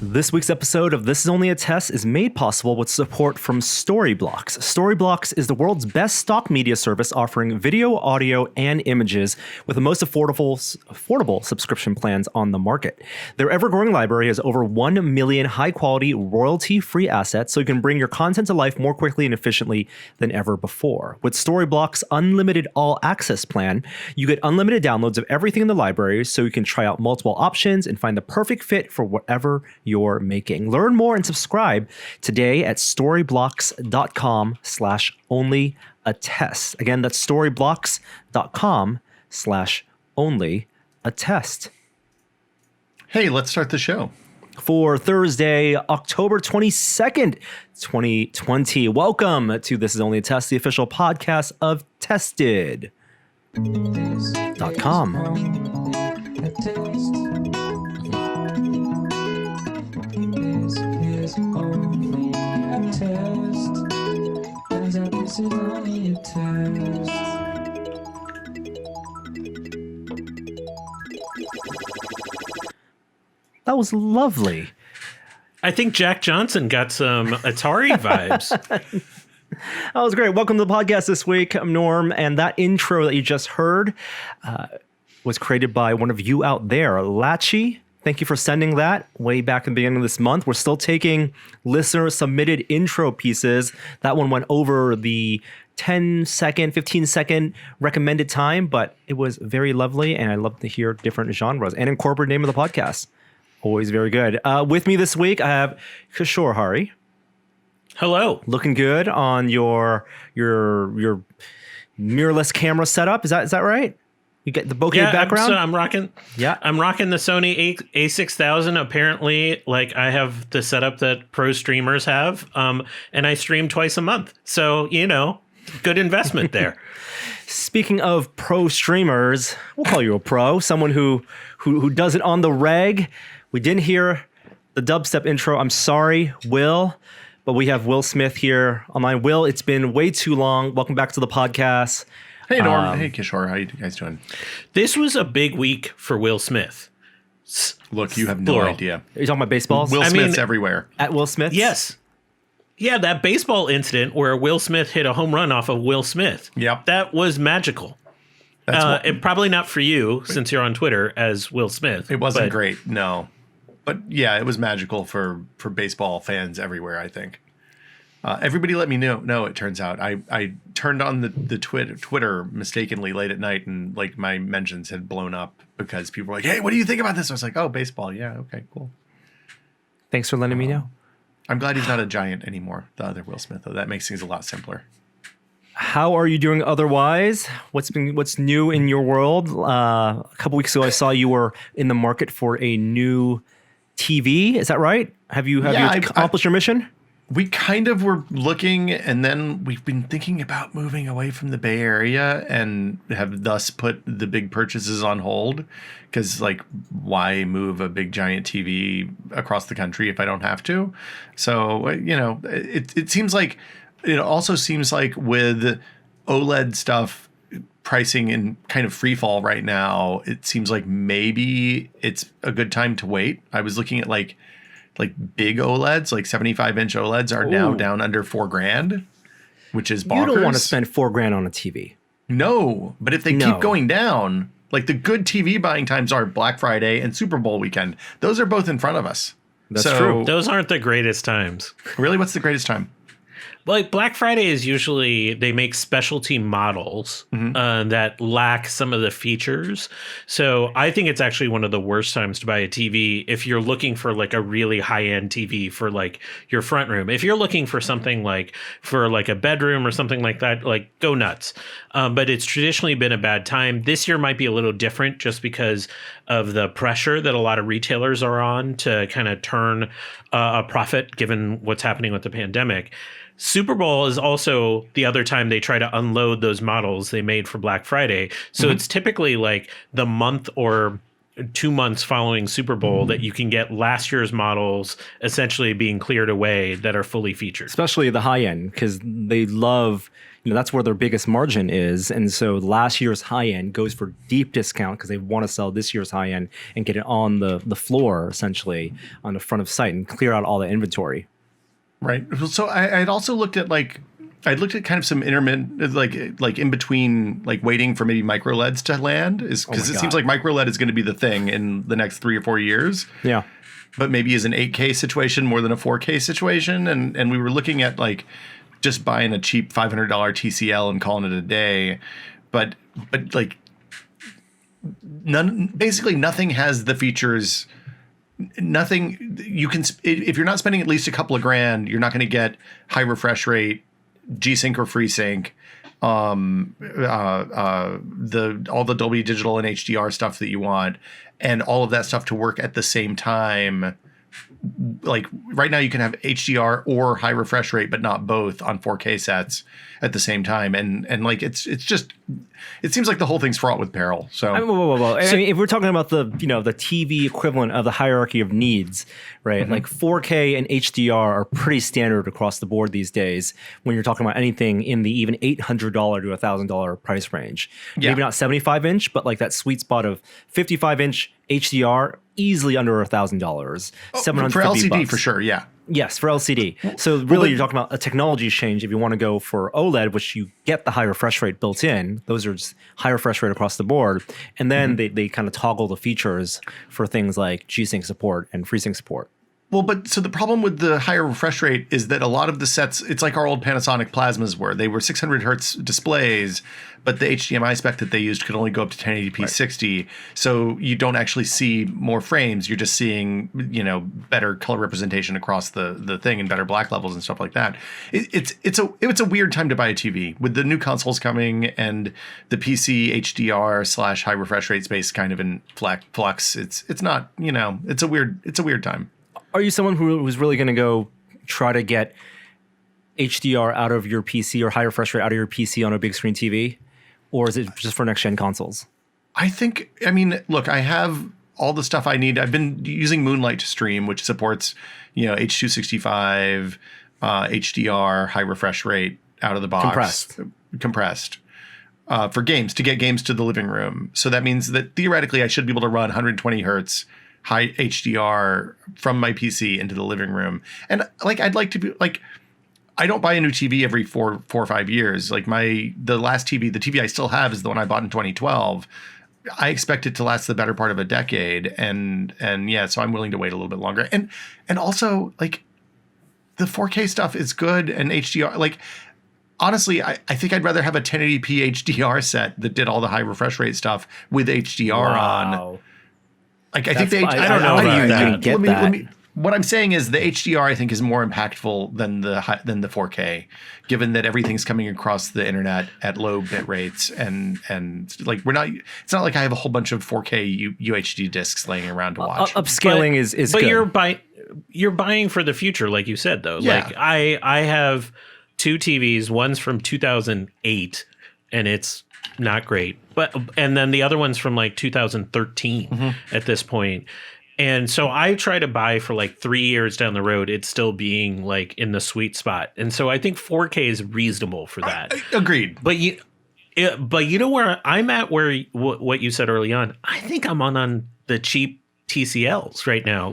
This week's episode of This Is Only a Test is made possible with support from Storyblocks. Storyblocks is the world's best stock media service offering video, audio, and images with the most affordable subscription plans on the market. Their ever-growing library has over 1 million high-quality, royalty-free assets, so you can bring your content to life more quickly and efficiently than ever before. With Storyblocks' unlimited all-access plan, you get unlimited downloads of everything in the library, so you can try out multiple options and find the perfect fit for whatever you're making. Learn more and subscribe today at storyblocks.com/onlyaTest. Again, that's storyblocks.com/onlyaTest. Hey, let's start the show. For Thursday, October 22nd, 2020. Welcome to This Is Only a Test, the official podcast of Tested.com. Is only a test. Turns out this is only a test. That was lovely. I think Jack Johnson got some Atari vibes. That was great. Welcome to the podcast this week. I'm Norm, and that intro that you just heard was created by one of you out there, Lachy. Thank you for sending that way back in the beginning of this month. We're still taking listener-submitted intro pieces. That one went over the 10-second, 15-second recommended time, but it was very lovely, and I love to hear different genres and incorporate the name of the podcast. Always very good. With me this week, I have Kishore Hari. Hello. Looking good on your mirrorless camera setup. Is that right? You get the bokeh background? I'm rocking the Sony A6000. Apparently, like, I have the setup that pro streamers have, and I stream twice a month. So, good investment there. Speaking of pro streamers, we'll call you a pro, someone who does it on the reg. We didn't hear the dubstep intro. I'm sorry, Will, but we have Will Smith here online. Will, it's been way too long. Welcome back to the podcast. Hey, Norm. Hey, Kishore. How you guys doing? This was a big week for Will Smith. Look, you have no idea. Are you talking about baseballs? Will Smith's everywhere. At Will Smith? Yes. Yeah, that baseball incident where Will Smith hit a home run off of Will Smith. Yep. That was magical. And probably not for you, since you're on Twitter as Will Smith. It wasn't great, no. But yeah, it was magical for baseball fans everywhere, I think. Everybody let me know, it turns out. I turned on the Twitter mistakenly late at night, and like my mentions had blown up because people were like, hey, what do you think about this? I was like, oh, baseball. Yeah, okay, cool. Thanks for letting me know. I'm glad he's not a giant anymore, the other Will Smith, though. That makes things a lot simpler. How are you doing otherwise? What's new in your world? A couple weeks ago, I saw you were in the market for a new TV. Is that right? Have you accomplished your mission? We kind of were looking, and then we've been thinking about moving away from the Bay Area and have thus put the big purchases on hold. Because, like, why move a big giant TV across the country if I don't have to? So, it seems like, it also seems like with OLED stuff pricing in kind of free fall right now, it seems like maybe it's a good time to wait. I was looking at like big OLEDs, like 75-inch OLEDs are now down under $4,000, which is bonkers. You don't want to spend $4,000 on a TV. No, but if they keep going down, like the good TV buying times are Black Friday and Super Bowl weekend. Those are both in front of us. That's true. Those aren't the greatest times. Really? What's the greatest time? Like Black Friday is usually they make specialty models that lack some of the features. So I think it's actually one of the worst times to buy a TV if you're looking for like a really high end TV for like your front room. If you're looking for something like for like a bedroom or something like that, like go nuts. But it's traditionally been a bad time. This year might be a little different just because of the pressure that a lot of retailers are on to kind of turn a profit given what's happening with the pandemic. Super Bowl is also the other time they try to unload those models they made for Black Friday. So it's typically like the month or 2 months following Super Bowl that you can get last year's models essentially being cleared away that are fully featured. Especially the high end, because they love, that's where their biggest margin is. And so last year's high end goes for deep discount because they want to sell this year's high end and get it on the floor, essentially, on the front of site and clear out all the inventory. Right. So I'd also looked at I'd looked at kind of some intermittent, like in between, like waiting for maybe micro LEDs to land, because it seems like micro LED is going to be the thing in the next 3 or 4 years. Yeah. But maybe as an 8K situation more than a 4K situation, and we were looking at like just buying a cheap $500 TCL and calling it a day, but like basically nothing has the features. Nothing you can, if you're not spending at least a couple of grand, you're not going to get high refresh rate, G-Sync or FreeSync, all the Dolby Digital and HDR stuff that you want, and all of that stuff to work at the same time. Like right now you can have HDR or high refresh rate, but not both on 4K sets at the same time. And like, it seems like the whole thing's fraught with peril. So, whoa. I mean, if we're talking about the TV equivalent of the hierarchy of needs, right? Like 4K and HDR are pretty standard across the board these days when you're talking about anything in the even $800 to $1,000 price range. Yeah. Maybe not 75-inch, but like that sweet spot of 55-inch HDR, easily under $1,000. $750 for LCD bucks. for sure. Yeah. Yes, for LCD. So really, you're talking about a technology change. If you want to go for OLED, which you get the high refresh rate built in, those are just high refresh rate across the board. And then they kind of toggle the features for things like G-Sync support and FreeSync support. Well, but so the problem with the higher refresh rate is that a lot of the sets, it's like our old Panasonic plasmas were. They were 600 hertz displays, but the HDMI spec that they used could only go up to 1080p 60. So you don't actually see more frames. You're just seeing, better color representation across the thing and better black levels and stuff like that. It's a weird time to buy a TV with the new consoles coming and the PC HDR / high refresh rate space kind of in flux. It's not, it's a weird time. Are you someone who's really going to go try to get HDR out of your PC or high refresh rate out of your PC on a big screen TV? Or is it just for next gen consoles? Look, I have all the stuff I need. I've been using Moonlight to stream, which supports, H.265, HDR, high refresh rate out of the box. Compressed. For games, to get games to the living room. So that means that theoretically I should be able to run 120 hertz high HDR from my PC into the living room. And I'd like to be I don't buy a new TV every four or 5 years. Like the last TV, the TV I still have is the one I bought in 2012. I expect it to last the better part of a decade. And yeah, so I'm willing to wait a little bit longer. And also the 4K stuff is good, and HDR, honestly, I think I'd rather have a 1080p HDR set that did all the high refresh rate stuff with HDR on. I think I don't know about that. What I'm saying is the HDR I think is more impactful than the 4K, given that everything's coming across the internet at low bit rates and we're not. It's not like I have a whole bunch of 4K UHD discs laying around to watch. Upscaling is but good. You're buying for the future, like you said though. Yeah. I have 2 TVs. One's from 2008, and it's not great, and then the other one's from 2013 at this point. And so I try to buy for 3 years down the road, it's still being in the sweet spot. And so I think 4K is reasonable for that. Agreed. But you know where I'm at, where what you said early on, I think I'm on the cheap TCLs right now.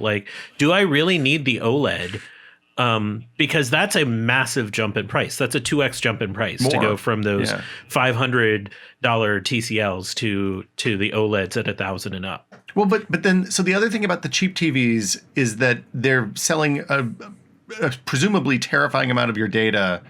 Do I really need the OLED? Because that's a massive jump in price. That's a 2x jump in price to go from those $500 TCLs to the OLEDs at $1,000 and up. Well, but then, so the other thing about the cheap TVs is that they're selling a presumably terrifying amount of your data,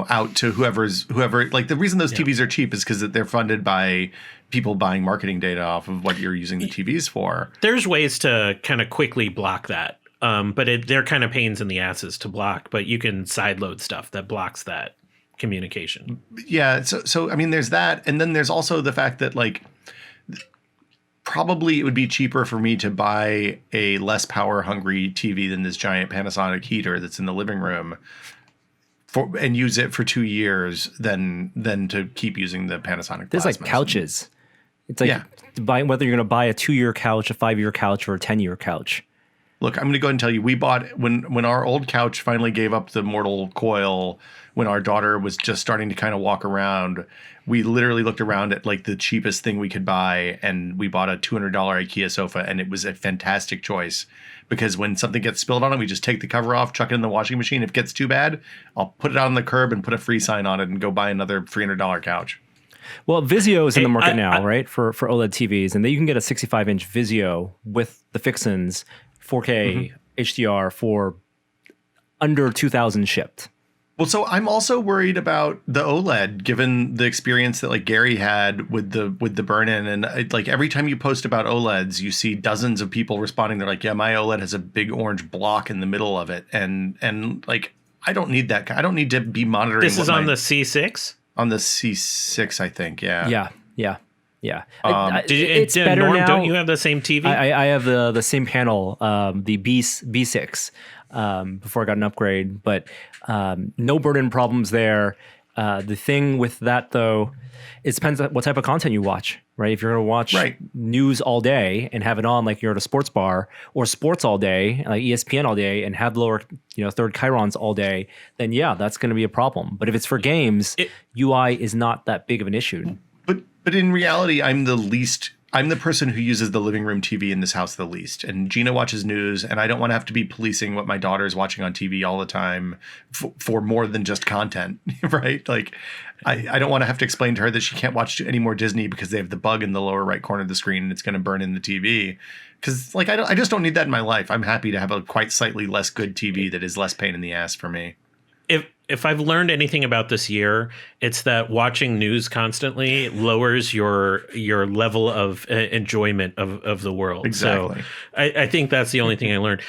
out to whoever. The reason those TVs are cheap is because they're funded by people buying marketing data off of what you're using the TVs for. There's ways to kind of quickly block that. But they're kind of pains in the asses to block, but you can sideload stuff that blocks that communication. Yeah. So there's that. And then there's also the fact that probably it would be cheaper for me to buy a less power hungry TV than this giant Panasonic heater that's in the living room and use it for 2 years than to keep using the Panasonic There's plasmas. couches. It's like buying whether you're going to buy a 2-year couch, a 5-year couch, or a 10-year couch. Look, I'm going to go ahead and tell you, we bought when our old couch finally gave up the mortal coil. When our daughter was just starting to kind of walk around, we literally looked around at like the cheapest thing we could buy, and we bought a $200 IKEA sofa, and it was a fantastic choice because when something gets spilled on it, we just take the cover off, chuck it in the washing machine. If it gets too bad, I'll put it out on the curb and put a free sign on it and go buy another $300 couch. Well, Vizio is in the market now, right? For OLED TVs, and then you can get a 65-inch Vizio with the fixins, 4K HDR for under $2,000 shipped. Well, so I'm also worried about the OLED, given the experience that like Gary had with the burn-in, and like every time you post about OLEDs, you see dozens of people responding. They're like, "Yeah, my OLED has a big orange block in the middle of it," and like I don't need that. I don't need to be monitoring. This is on the C6. On the C6, I think. Yeah. Yeah. It's better Norm, now. Don't you have the same TV? I have the same panel, the B6, before I got an upgrade, but no burn-in problems there. The thing with that, though, it depends on what type of content you watch, right? If you're going to watch news all day and have it on like you're at a sports bar, or sports all day, like ESPN all day, and have lower, third chyrons all day, then yeah, that's going to be a problem. But if it's for games, UI is not that big of an issue. But in reality, I'm the person who uses the living room TV in this house the least. And Gina watches news, and I don't want to have to be policing what my daughter is watching on TV all the time for more than just content, right? Like, I don't want to have to explain to her that she can't watch any more Disney because they have the bug in the lower right corner of the screen and it's going to burn in the TV. Because, like, I just don't need that in my life. I'm happy to have a quite slightly less good TV that is less pain in the ass for me. If I've learned anything about this year, it's that watching news constantly lowers your level of enjoyment of the world. Exactly. So I think that's the only thing I learned.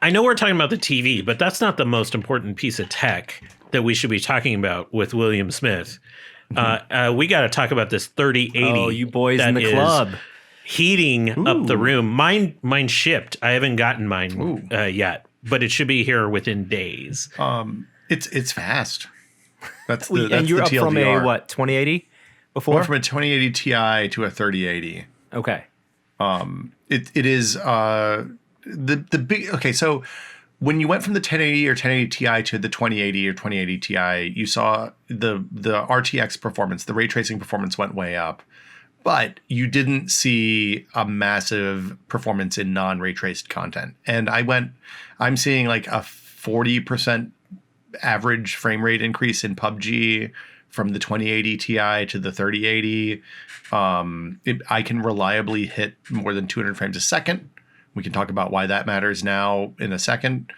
I know we're talking about the TV, but that's not the most important piece of tech that we should be talking about with William Smith. We got to talk about this 3080. Oh, you boys in the club. Heating up the room. Mine shipped. I haven't gotten mine yet, but it should be here within days. It's fast. That's and you're up TLDR. from a what 2080 before? Went from a 2080 Ti to a 3080. Okay. It is the big. Okay, so when you went from the 1080 or 1080 Ti to the 2080 or 2080 Ti, you saw the RTX performance, the ray tracing performance went way up, but you didn't see a massive performance in non-ray traced content. And I'm seeing like a 40% average frame rate increase in PUBG from the 2080 Ti to the 3080. I can reliably hit more than 200 frames a second. We can talk about why that matters now in a second.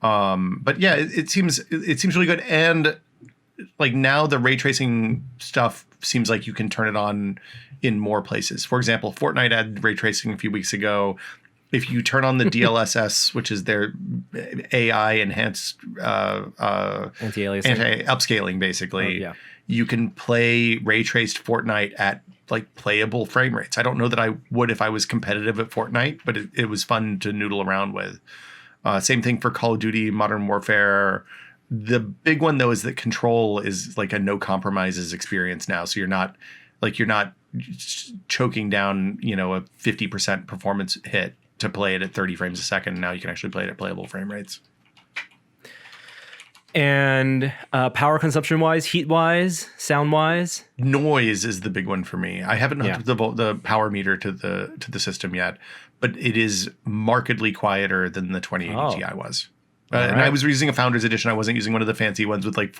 But yeah, it seems really good. And like now the ray tracing stuff seems like you can turn it on in more places. For example, Fortnite had ray tracing a few weeks ago. If you turn on the DLSS, which is their AI enhanced anti-upscaling, basically, you can play ray traced Fortnite at like playable frame rates. I don't know that I would if I was competitive at Fortnite, but it was fun to noodle around with. Same thing for Call of Duty, Modern Warfare. The big one though is that Control is like a no compromises experience now, so you're not choking down a 50% performance hit to play it at 30 frames a second. Now you can actually play it at playable frame rates. And power consumption wise, heat wise, sound wise, noise is the big one for me. I haven't hooked the power meter to the system yet, but it is markedly quieter than the 2080 Ti was. And I was using a Founders Edition. I wasn't using one of the fancy ones with like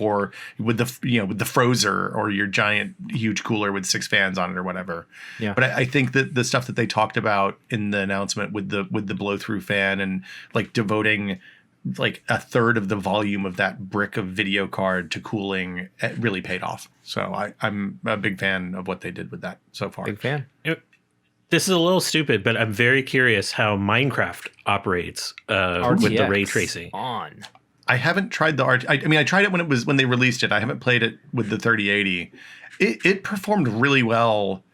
with the Frozer or your giant huge cooler with 6 fans on it or whatever. Yeah. But I think that the stuff that they talked about in the announcement with the blow through fan and like devoting like a third of the volume of that brick of video card to cooling, it really paid off. So I'm a big fan of what they did with that so far. Big fan. This is a little stupid, but I'm very curious how Minecraft operates with the ray tracing. I haven't tried the I mean, I tried it when they released it. I haven't played it with the 3080. It performed really well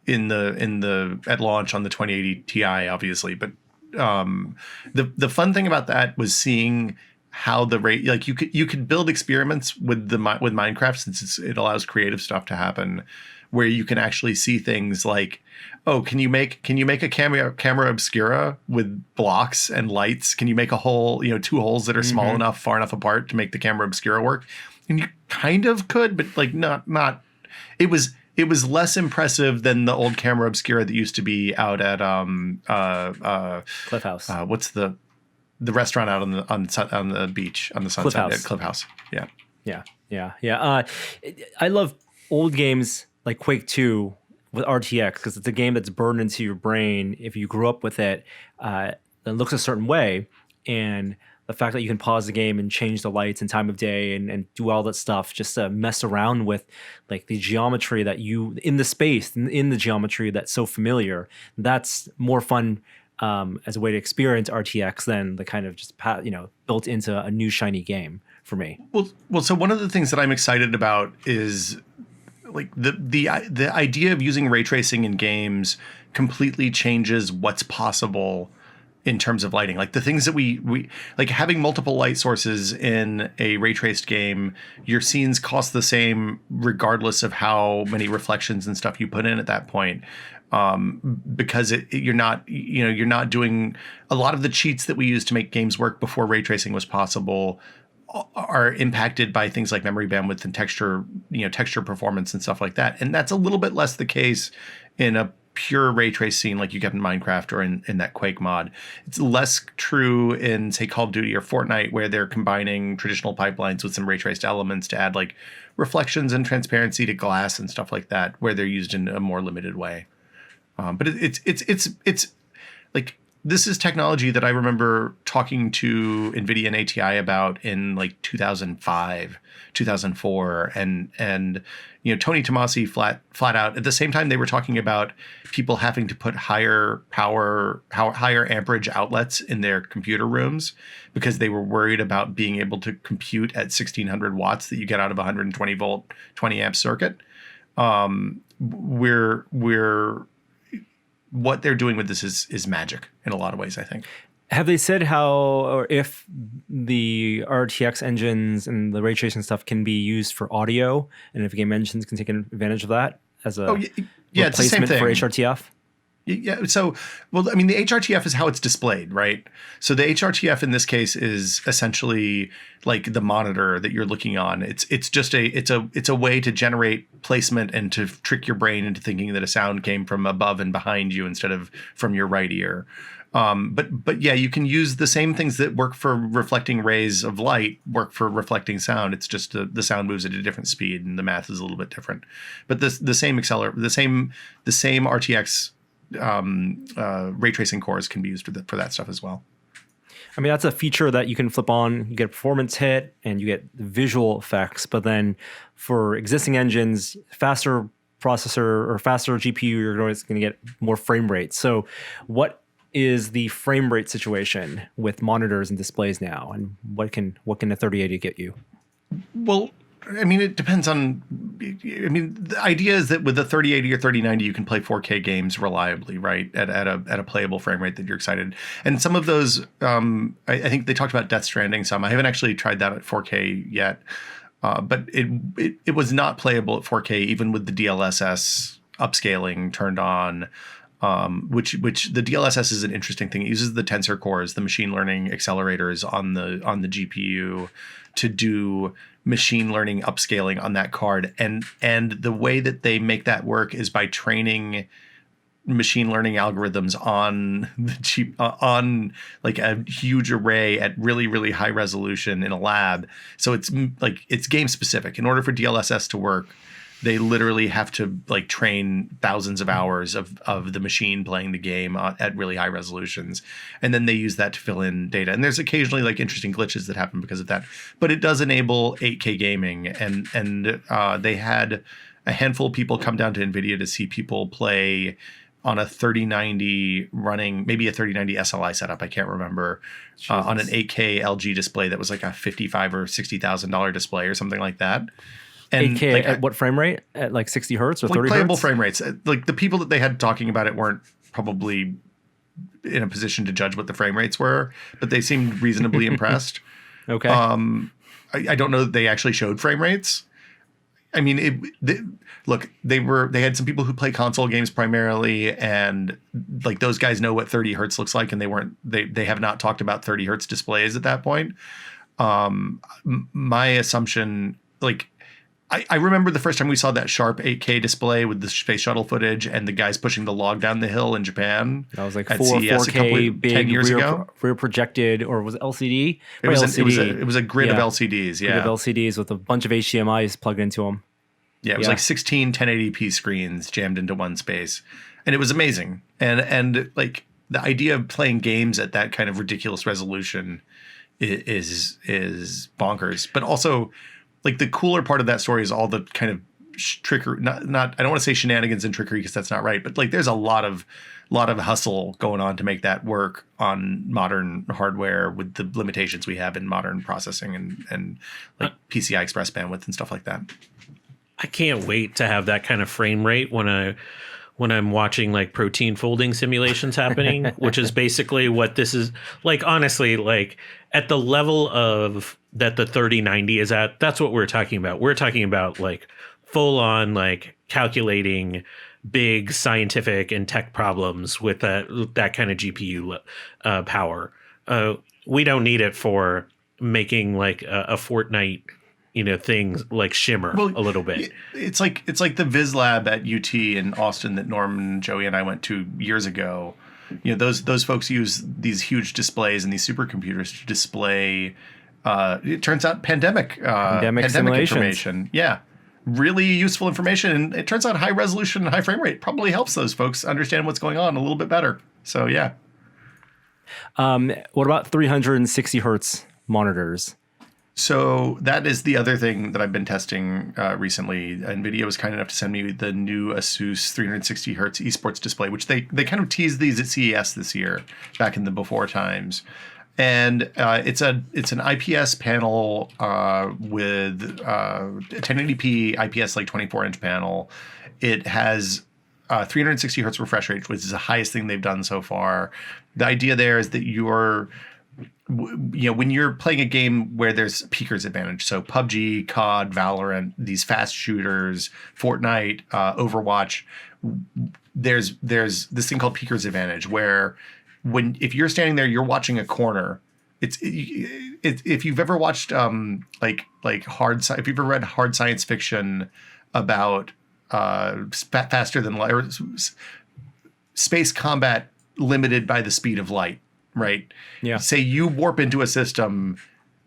at launch on the 2080 Ti, obviously. But the fun thing about that was seeing how the rate, like you could build experiments with Minecraft since it allows creative stuff to happen. where you can actually see things like, oh, can you make a camera obscura with blocks and lights? Can you make a hole, two holes that are small enough, far enough apart to make the camera obscura work? And you kind of could, but like not. It was less impressive than the old camera obscura that used to be out at Cliff House. What's the restaurant out on the beach on the sunset? Cliff House. Yeah. I love old games like Quake 2 with RTX because it's a game that's burned into your brain if you grew up with it. It looks a certain way, and the fact that you can pause the game and change the lights and time of day and do all that stuff just to mess around with like the geometry that you in the space in the geometry that's so familiar. That's more fun as a way to experience RTX than the kind of just built into a new shiny game for me. Well, so one of the things that I'm excited about is like the idea of using ray tracing in games completely changes what's possible in terms of lighting. Like the things that we like having multiple light sources in a ray traced game, your scenes cost the same regardless of how many reflections and stuff you put in at that point. Because you're not doing a lot of the cheats that we used to make games work before ray tracing was possible are impacted by things like memory bandwidth and texture performance and stuff like that. And that's a little bit less the case in a pure ray trace scene like you get in Minecraft or in that Quake mod. It's less true in, say, Call of Duty or Fortnite, where they're combining traditional pipelines with some ray traced elements to add like reflections and transparency to glass and stuff like that, where they're used in a more limited way. But it's like, this is technology that I remember talking to NVIDIA and ATI about in like 2005, 2004. And Tony Tomasi flat out at the same time they were talking about people having to put higher amperage outlets in their computer rooms because they were worried about being able to compute at 1600 watts that you get out of a 120 volt, 20 amp circuit. What they're doing with this is magic in a lot of ways, I think. Have they said how or if the RTX engines and the ray tracing stuff can be used for audio, and if game engines can take advantage of that as a it's the same thing for HRTF? Yeah. So, well, I mean, the HRTF is how it's displayed, right? So the HRTF in this case is essentially like the monitor that you're looking on. It's just it's a way to generate placement and to trick your brain into thinking that a sound came from above and behind you instead of from your right ear. But yeah, you can use the same things that work for reflecting rays of light work for reflecting sound. It's just the sound moves at a different speed and the math is a little bit different. But the same RTX ray tracing cores can be used for that stuff as well. I mean, that's a feature that you can flip on. You get a performance hit and you get visual effects. But then for existing engines, faster processor or faster GPU, you're always going to get more frame rate. So what is the frame rate situation with monitors and displays now? And what can a 3080 get you? Well, I mean, it depends on. I mean, the idea is that with a 3080 or 3090, you can play 4K games reliably, right? At a playable frame rate that you're excited. And some of those, I think they talked about Death Stranding. Some I haven't actually tried that at 4K yet, but it was not playable at 4K even with the DLSS upscaling turned on. Which the DLSS is an interesting thing. It uses the tensor cores, the machine learning accelerators on the GPU to do machine learning upscaling on that card. And the way that they make that work is by training machine learning algorithms on on like a huge array at really, really high resolution in a lab. So it's game specific. In order for DLSS to work, they literally have to like train thousands of hours of the machine playing the game at really high resolutions. And then they use that to fill in data. And there's occasionally like interesting glitches that happen because of that. But it does enable 8K gaming. And they had a handful of people come down to NVIDIA to see people play on a 3090 running, maybe a 3090 SLI setup, I can't remember, on an 8K LG display that was like a $55,000 or $60,000 display or something like that. And 8K at what frame rate? At like 60 hertz or 30 hertz? Playable frame rates. Like the people that they had talking about it weren't probably in a position to judge what the frame rates were, but they seemed reasonably impressed. Okay. I don't know that they actually showed frame rates. I mean, they had some people who play console games primarily, and like those guys know what 30 hertz looks like, and they have not talked about 30 hertz displays at that point. My assumption, like, I remember the first time we saw that sharp 8K display with the space shuttle footage and the guys pushing the log down the hill in Japan. That was like at 4K big 10 years ago. Rear projected, or was it LCD? It was a grid of LCDs. Yeah, grid of LCDs with a bunch of HDMI's plugged into them. Yeah, it was like 16 1080p screens jammed into one space, and it was amazing. And like the idea of playing games at that kind of ridiculous resolution is bonkers. But also, like, the cooler part of that story is all the kind of trickery. Not I don't want to say shenanigans and trickery because that's not right. But like, there's a lot of hustle going on to make that work on modern hardware with the limitations we have in modern processing and like PCI Express bandwidth and stuff like that. I can't wait to have that kind of frame rate when I'm watching like protein folding simulations happening, which is basically what this is. Like, honestly, like at the level of that the 3090 is at, that's what we're talking about. We're talking about like full on like calculating big scientific and tech problems with that kind of GPU power. We don't need it for making like a Fortnite, things like shimmer a little bit. It's like the Viz Lab at UT in Austin that Norman, Joey, and I went to years ago. Those folks use these huge displays and these supercomputers to display. It turns out pandemic information. Yeah, really useful information, and it turns out high resolution and high frame rate probably helps those folks understand what's going on a little bit better. So yeah. What about 360 hertz monitors? So that is the other thing that I've been testing recently. NVIDIA was kind enough to send me the new Asus 360 hertz esports display, which they kind of teased these at CES this year, back in the before times. And it's an IPS panel with a 1080p IPS, like 24-inch panel. It has 360 hertz refresh rate, which is the highest thing they've done so far. The idea there is that when you're playing a game where there's peaker's advantage, so PUBG, COD, Valorant, these fast shooters, Fortnite, Overwatch, there's this thing called peaker's advantage, where if you're standing there, you're watching a corner. If you've ever watched if you've ever read hard science fiction about faster than light, or space combat limited by the speed of light. Right. Yeah. Say you warp into a system,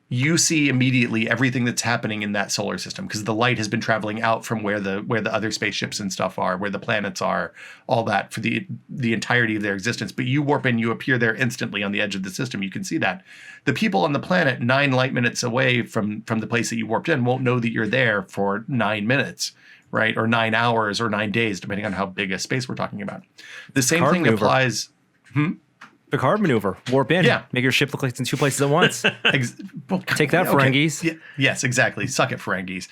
you see immediately everything that's happening in that solar system because the light has been traveling out from where the other spaceships and stuff are, where the planets are, all that for the entirety of their existence. But you warp in, you appear there instantly on the edge of the system. You can see that. The people on the planet 9 light minutes away from the place that you warped in won't know that you're there for 9 minutes. Right. Or 9 hours or 9 days, depending on how big a space we're talking about. The same thing applies. Picard maneuver, warp in, make your ship look like it's in two places at once. Take that, Ferengis. Yeah, yes, exactly. Suck it, Ferengis.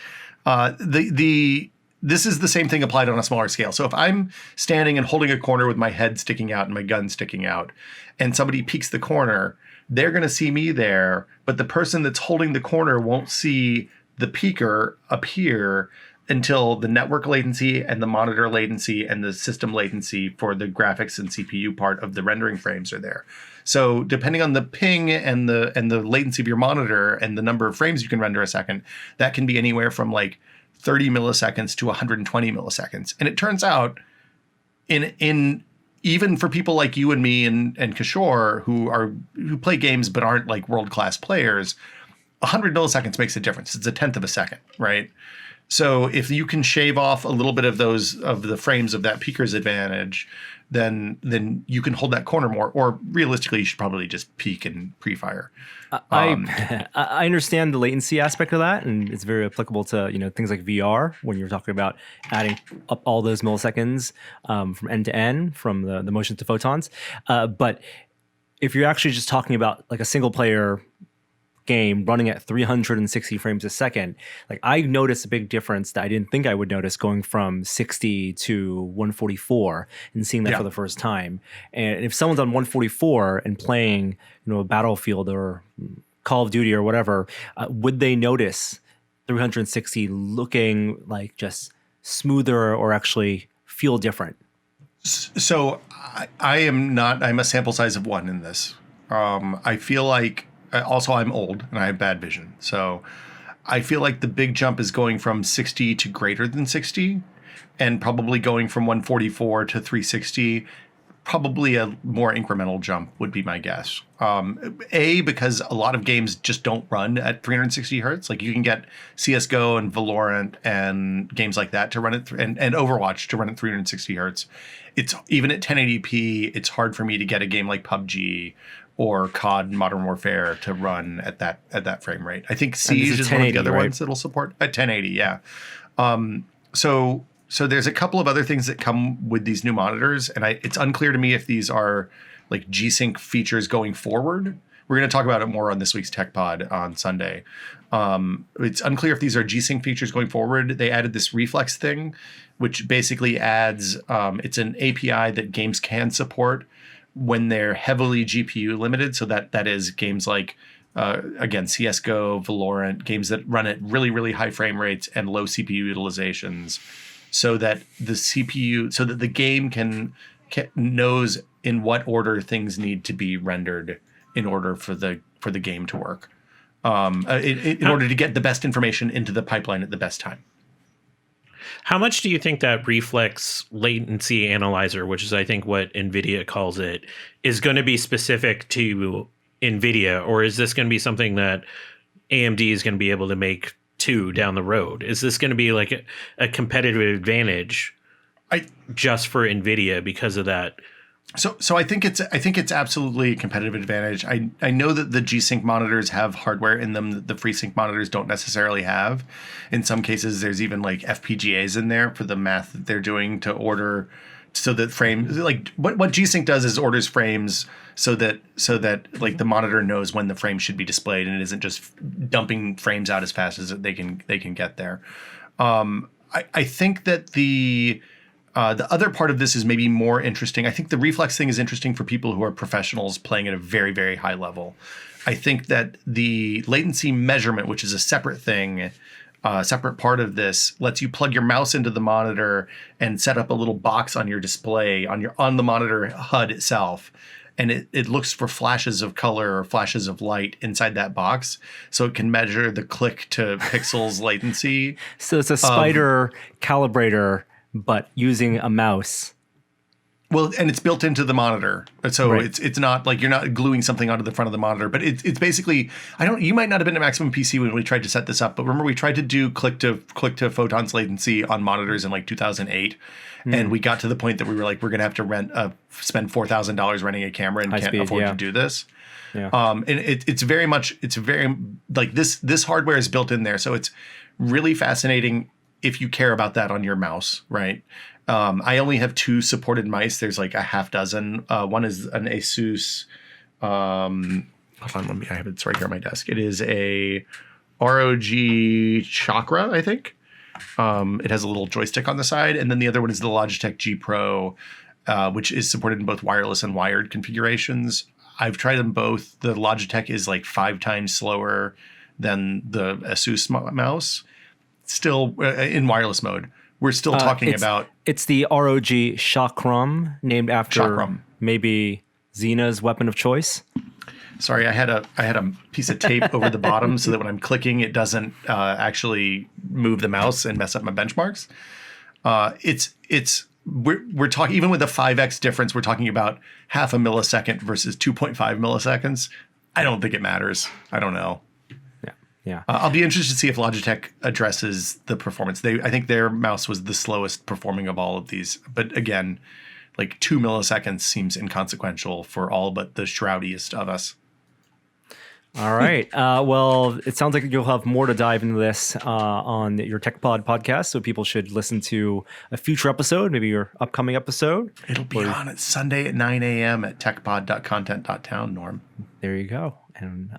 This is the same thing applied on a smaller scale. So if I'm standing and holding a corner with my head sticking out and my gun sticking out, and somebody peeks the corner, they're going to see me there, but the person that's holding the corner won't see the peeker appear until the network latency and the monitor latency and the system latency for the graphics and CPU part of the rendering frames are there. So depending on the ping and the latency of your monitor and the number of frames you can render a second, that can be anywhere from like 30 milliseconds to 120 milliseconds. And it turns out in even for people like you and me and Kishore who play games but aren't like world-class players, 100 milliseconds makes a difference. It's a tenth of a second, right? So if you can shave off a little bit of the frames of that peaker's advantage, then you can hold that corner more. Or realistically, you should probably just peak and pre-fire. I understand the latency aspect of that, and it's very applicable to things like VR when you're talking about adding up all those milliseconds from end to end, from the motions to photons. But if you're actually just talking about like a single player game running at 360 frames a second, like I noticed a big difference that I didn't think I would notice going from 60 to 144 and seeing that for the first time. And if someone's on 144 and playing, a Battlefield or Call of Duty or whatever, would they notice 360 looking like just smoother or actually feel different? So I'm a sample size of one in this. I feel like also I'm old and I have bad vision. So I feel like the big jump is going from 60 to greater than 60 and probably going from 144 to 360. Probably a more incremental jump would be my guess. Because a lot of games just don't run at 360 hertz. Like you can get CSGO and Valorant and games like that to run it, and Overwatch to run at 360 hertz. It's even at 1080p. It's hard for me to get a game like PUBG or COD Modern Warfare to run at that frame rate. I think Siege is one of the other ones that'll support at 1080. Yeah. So there's a couple of other things that come with these new monitors, and it's unclear to me if these are like G-Sync features going forward. We're going to talk about it more on this week's Tech Pod on Sunday. It's unclear if these are G-Sync features going forward. They added this reflex thing, which basically adds, it's an API that games can support when they're heavily GPU limited. So that is games like, again, CSGO, Valorant, games that run at really, really high frame rates and low CPU utilizations. So that the game knows in what order things need to be rendered in order for the game to work, in order to get the best information into the pipeline at the best time. How much do you think that reflex latency analyzer, which is I think what NVIDIA calls it, is going to be specific to NVIDIA, or is this going to be something that AMD is going to be able to make too down the road? Is this going to be like a competitive advantage just for NVIDIA because of that? So I think it's absolutely a competitive advantage. I know that the G-Sync monitors have hardware in them that the FreeSync monitors don't necessarily have. In some cases, there's even like FPGAs in there for the math that they're doing to order, so that frames, like what G-Sync does is orders frames so that like the monitor knows when the frame should be displayed and it isn't just dumping frames out as fast as they can get there. I think that the other part of this is maybe more interesting. I think the reflex thing is interesting for people who are professionals playing at a very, very high level. I think that the latency measurement, which is a separate thing, separate part of this, lets you plug your mouse into the monitor and set up a little box on your display on the monitor HUD itself. And it looks for flashes of color or flashes of light inside that box, so it can measure the click to pixels latency. So it's a spider calibrator, but using a mouse. Well, and it's built into the monitor, so Right. it's not like you're not gluing something onto the front of the monitor. But it's basically, you might not have been at maximum PC when we tried to set this up, but remember we tried to do click to photons latency on monitors in like 2008, and we got to the point that we were like, we're gonna have to spend $4,000 renting a camera and can't afford to do this. Yeah. And it's very like this hardware is built in there, so it's really fascinating if you care about that on your mouse, right? I only have 2 supported mice. There's like a half dozen. One is an Asus. Hold on, I have it right here on my desk. It is a ROG Chakra, I think. It has a little joystick on the side, and then the other one is the Logitech G Pro, which is supported in both wireless and wired configurations. I've tried them both. The Logitech is like 5 times slower than the Asus mouse. Still in wireless mode. We're still talking about... It's the ROG Chakram, named after Chakram. maybe Xena's weapon of choice. Sorry, I had a piece of tape over the bottom so that when I'm clicking, it doesn't actually move the mouse and mess up my benchmarks. We're talking, even with a 5x difference, we're talking about half a millisecond versus 2.5 milliseconds. I don't think it matters. I don't know. Yeah. I'll be interested to see if Logitech addresses the performance. I think their mouse was the slowest performing of all of these. But again, like 2 milliseconds seems inconsequential for all but the shroudiest of us. All right. Well, it sounds like you'll have more to dive into this on your Tech Pod podcast. So people should listen to a future episode, maybe your upcoming episode. It'll be on at Sunday at 9 a.m. at techpod.content.town, Norm. There you go. And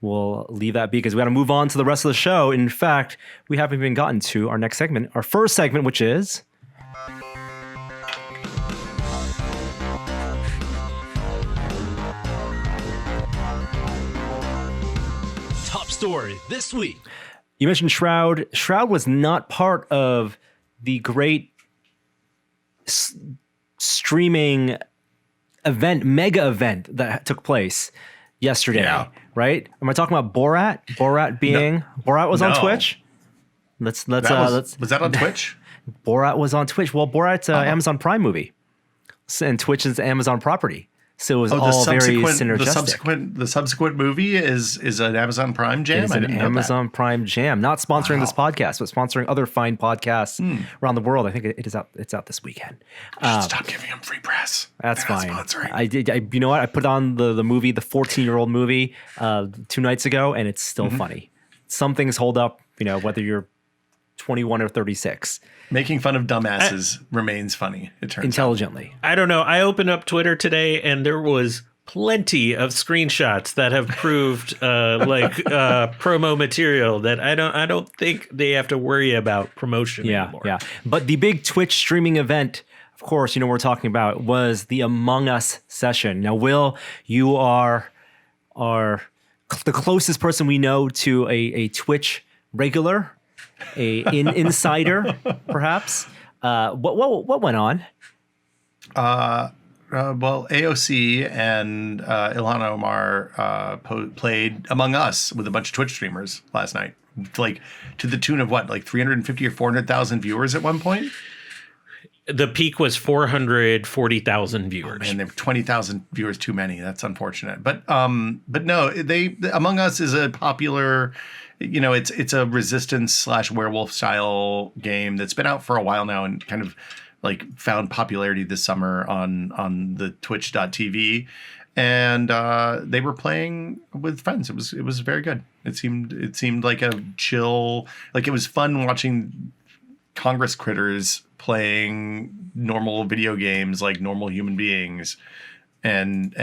we'll leave that be because we got to move on to the rest of the show. In fact, we haven't even gotten to our next segment, our first segment, which is... Top story this week. You mentioned Shroud. Shroud was not part of the great streaming event, mega event that took place yesterday, right? Am I talking about Borat? Borat was on Twitch. Was that on Twitch? Borat was on Twitch. Well, Borat's Amazon Prime movie, and Twitch is Amazon property, so it was all very synergistic. The subsequent movie is an Amazon Prime jam. It's an Amazon Prime jam, not sponsoring this podcast, but sponsoring other fine podcasts around the world. I think it is out. It's out this weekend. Stop giving them free press. That's fine. I did. You know what? I put on the movie, the 14-year-old movie, 2 nights ago, and it's still funny. Some things hold up. Whether you're 21 or 36. Making fun of dumbasses remains funny, it turns intelligently. out. I don't know. I opened up Twitter today and there was plenty of screenshots that have proved promo material that I don't think they have to worry about promotion anymore. Yeah. But the big Twitch streaming event, of course, we're talking about, was the Among Us session. Now, Will, you are the closest person we know to a Twitch regular. Insider, perhaps. What went on? Well, AOC and Ilhan Omar played Among Us with a bunch of Twitch streamers last night, to the tune of 350 or 400,000 viewers at one point. The peak was 440,000 viewers. Oh, man, there were 20,000 viewers too many. That's unfortunate. But no, Among Us is a popular. It's a resistance / werewolf style game that's been out for a while now and kind of found popularity this summer on the twitch.tv. And they were playing with friends. It was very good. It seemed like a chill, it was fun watching Congress critters playing normal video games like normal human beings. And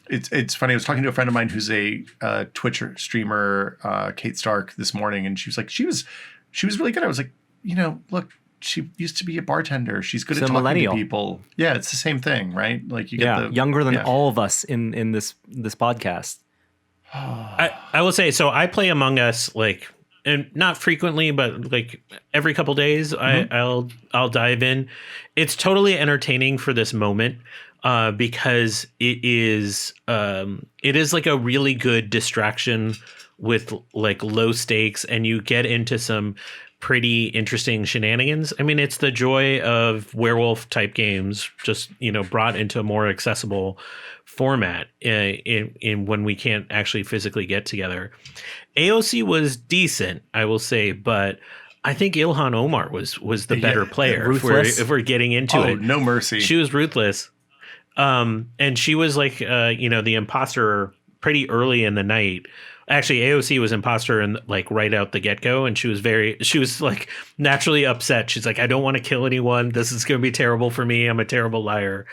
It's funny. I was talking to a friend of mine who's a Twitch streamer, Kate Stark, this morning, and she was like, she was really good. I was like, look, she used to be a bartender. She's good at talking to people. Yeah, it's the same thing, right? You get younger than all of us in this podcast. I will say, so I play Among Us and not frequently, but every couple days, I'll dive in. It's totally entertaining for this moment. Because it is a really good distraction with low stakes, and you get into some pretty interesting shenanigans. I mean, it's the joy of werewolf type games, just brought into a more accessible format in when we can't actually physically get together. AOC was decent, I will say, but I think Ilhan Omar was the better player. If we're getting into it, no mercy. She was ruthless. And she was the imposter pretty early in the night. Actually, AOC was imposter and right out the get-go, and she was naturally upset. She's like, I don't want to kill anyone. This is going to be terrible for me. I'm a terrible liar.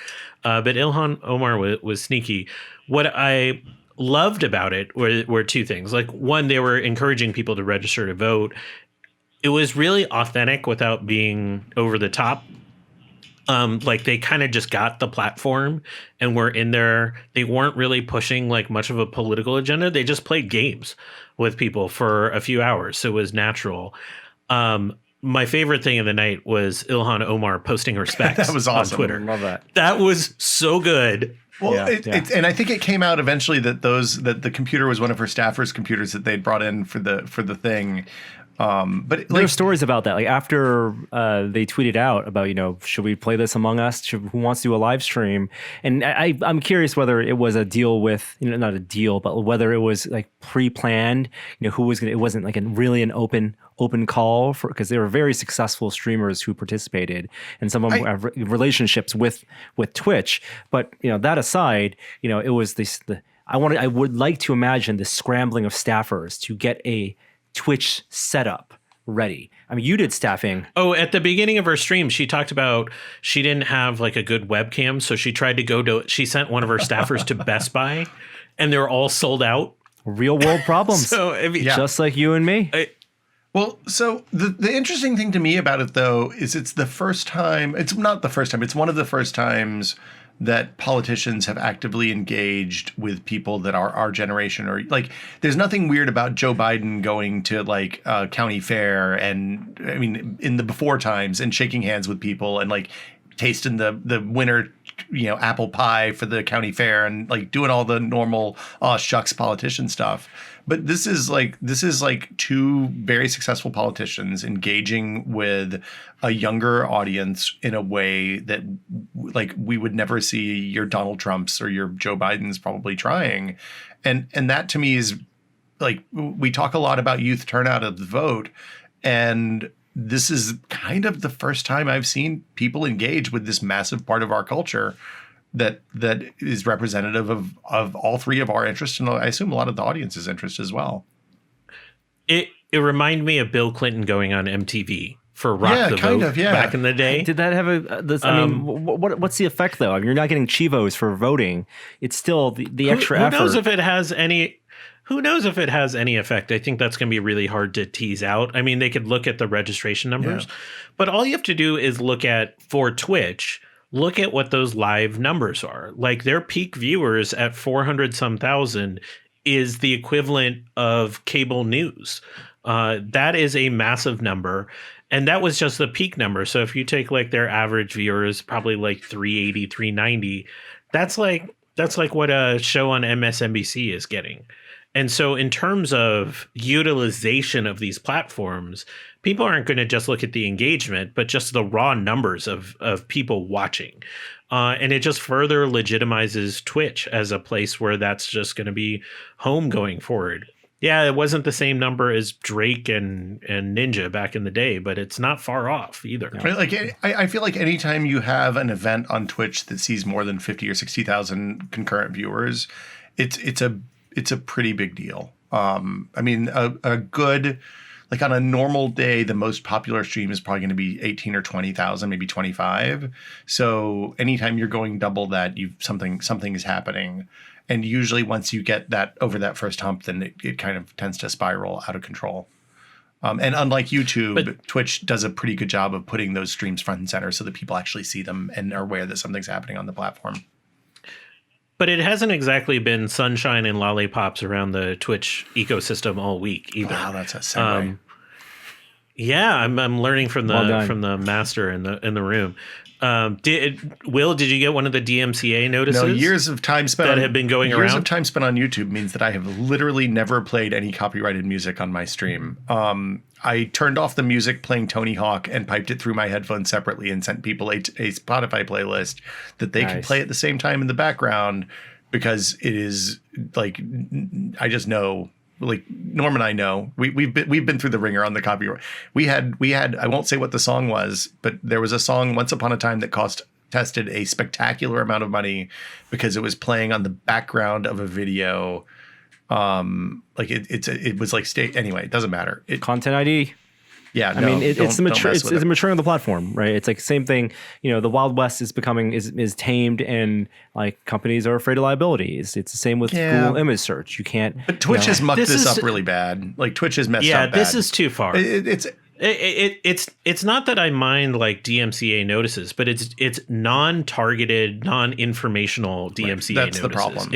But Ilhan Omar was sneaky. What I loved about it were two things. One, they were encouraging people to register to vote. It was really authentic without being over the top. They kind of just got the platform and were in there. They weren't really pushing much of a political agenda. They just played games with people for a few hours. So it was natural. My favorite thing of the night was Ilhan Omar posting her specs that was awesome. On Twitter. I love that. That was so good. Well, and I think it came out eventually that the computer was one of her staffers' computers that they'd brought in for the thing. But there are stories about that. After they tweeted out about, should we play this Among Us? Who wants to do a live stream? And I'm curious whether it was a deal with, not a deal, but whether it was pre-planned. Who was going? It wasn't really an open call because they were very successful streamers who participated, and some of them have relationships with Twitch. But that aside, it was I would like to imagine the scrambling of staffers to get a Twitch setup ready. I mean, you did staffing. Oh, at the beginning of her stream, she talked about she didn't have a good webcam, so she tried to she sent one of her staffers to Best Buy, and they're all sold out. Real world problems. So just like you and me. Well, so the interesting thing to me about it, though, is it's the first time. It's not the first time. It's one of the first times that politicians have actively engaged with people that are our generation, or like, there's nothing weird about Joe Biden going to like a county fair and I mean, in the before times and shaking hands with people and like tasting the winter, apple pie for the county fair and like doing all the normal, shucks politician stuff. But this is like two very successful politicians engaging with a younger audience in a way that like we would never see your Donald Trumps or your Joe Bidens probably trying. And that to me is like, we talk a lot about youth turnout of the vote, and this is kind of the first time I've seen people engage with this massive part of our culture that is representative of all three of our interests, and I assume a lot of the audience's interest as well. It reminded me of Bill Clinton going on MTV for Rock the Vote back in the day. Did that have what's the effect though? I mean, you're not getting Chivos for voting. It's still the extra effort. Who knows if it has any? Who knows if it has any effect? I think that's going to be really hard to tease out. I mean, they could look at the registration numbers, but all you have to do is look at, for Twitch, look at what those live numbers are. Like their peak viewers at 400 some thousand is the equivalent of cable news. That is a massive number. And that was just the peak number. So if you take like their average viewers, probably like 380, 390, that's like what a show on MSNBC is getting. And so in terms of utilization of these platforms, people aren't going to just look at the engagement, but just the raw numbers of people watching. And it just further legitimizes Twitch as a place where that's just going to be home going forward. Yeah, it wasn't the same number as Drake and Ninja back in the day, but it's not far off either. Right, like I feel like anytime you have an event on Twitch that sees more than 50 or 60,000 concurrent viewers, it's a pretty big deal. I mean, a good, like on a normal day, the most popular stream is probably going to be 18 or 20,000, maybe 25. So anytime you're going double that, something is happening. And usually once you get that over that first hump, then it kind of tends to spiral out of control. And unlike YouTube, Twitch does a pretty good job of putting those streams front and center so that people actually see them and are aware that something's happening on the platform. But it hasn't exactly been sunshine and lollipops around the Twitch ecosystem all week either. Wow, that's a segue. Yeah, I'm learning from the master in the room. Did you get one of the DMCA notices? No, years of time spent that have been going around. Years of time spent on YouTube means that I have literally never played any copyrighted music on my stream. I turned off the music playing Tony Hawk and piped it through my headphones separately and sent people a Spotify playlist that they can play at the same time in the background, because it is like, I just know. Like Norm and I know we've been through the ringer on the copyright. We had I won't say what the song was, but there was a song once upon a time that tested a spectacular amount of money because it was playing on the background of a video. Like it was like anyway, it doesn't matter. Content ID. Yeah, I mean, it's the maturing of the platform, right? It's like same thing. The Wild West is is tamed, and like companies are afraid of liabilities. It's the same with Google image search. You can't. But Twitch has mucked this up really bad. Like Twitch has messed up. Yeah, bad. This is too far. It's not that I mind like DMCA notices, but it's non-targeted, non-informational DMCA notices. That's the problem.